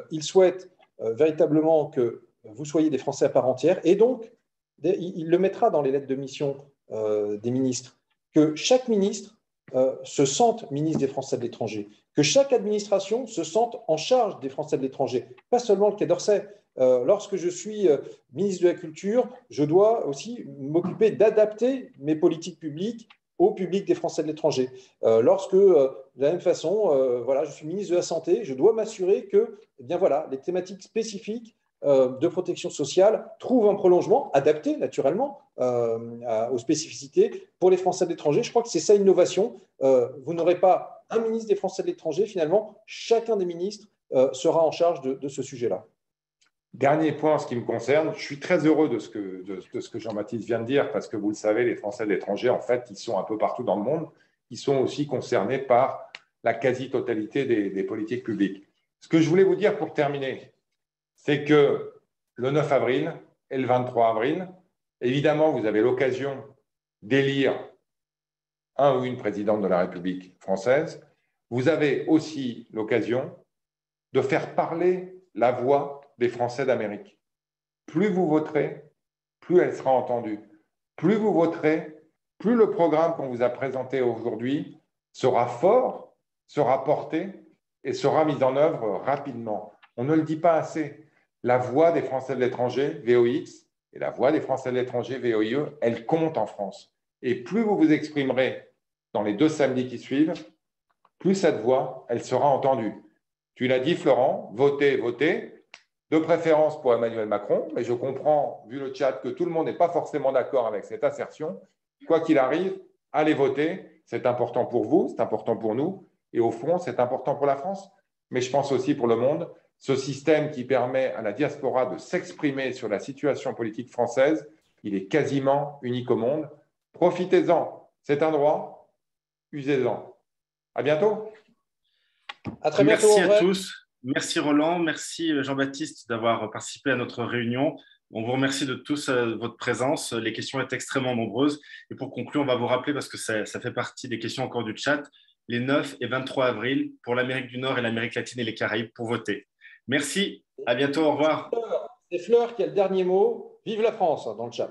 Il souhaite véritablement que vous soyez des Français à part entière et donc il le mettra dans les lettres de mission des ministres, que chaque ministre se sente ministre des Français de l'étranger, que chaque administration se sente en charge des Français de l'étranger, pas seulement le Quai d'Orsay. Lorsque je suis ministre de la Culture, je dois aussi m'occuper d'adapter mes politiques publiques au public des Français de l'étranger. Lorsque, de la même façon, voilà, je suis ministre de la Santé, je dois m'assurer que voilà, les thématiques spécifiques de protection sociale trouvent un prolongement adapté naturellement aux spécificités pour les Français de l'étranger. Je crois que c'est ça l'innovation. Vous n'aurez pas un ministre des Français de l'étranger, finalement, chacun des ministres sera en charge de ce sujet-là. Dernier point en ce qui me concerne, je suis très heureux de ce que Jean-Baptiste vient de dire, parce que vous le savez, les Français de l'étranger, en fait, ils sont un peu partout dans le monde, ils sont aussi concernés par la quasi-totalité des politiques publiques. Ce que je voulais vous dire pour terminer, c'est que le 9 avril et le 23 avril, évidemment, vous avez l'occasion d'élire un ou une présidente de la République française. Vous avez aussi l'occasion de faire parler la voix des Français d'Amérique. Plus vous voterez, plus elle sera entendue. Plus vous voterez, plus le programme qu'on vous a présenté aujourd'hui sera fort, sera porté et sera mis en œuvre rapidement. On ne le dit pas assez. La voix des Français de l'étranger, VOX, et la voix des Français de l'étranger, VOIE, elle compte en France. Et plus vous vous exprimerez dans les 2 samedis qui suivent, plus cette voix, elle sera entendue. Tu l'as dit, Florent, votez, votez. De préférence pour Emmanuel Macron, mais je comprends, vu le chat, que tout le monde n'est pas forcément d'accord avec cette assertion. Quoi qu'il arrive, allez voter. C'est important pour vous, c'est important pour nous, et au fond, c'est important pour la France, mais je pense aussi pour le monde. Ce système qui permet à la diaspora de s'exprimer sur la situation politique française, il est quasiment unique au monde. Profitez-en, c'est un droit, usez-en. À bientôt. À très bientôt. Merci à tous. Merci Roland, merci Jean-Baptiste d'avoir participé à notre réunion. On vous remercie de tous votre présence. Les questions étaient extrêmement nombreuses. Et pour conclure, on va vous rappeler, parce que ça fait partie des questions encore du chat, les 9 et 23 avril pour l'Amérique du Nord et l'Amérique latine et les Caraïbes pour voter. Merci, à bientôt, au revoir. C'est Fleur qui a le dernier mot. Vive la France dans le chat.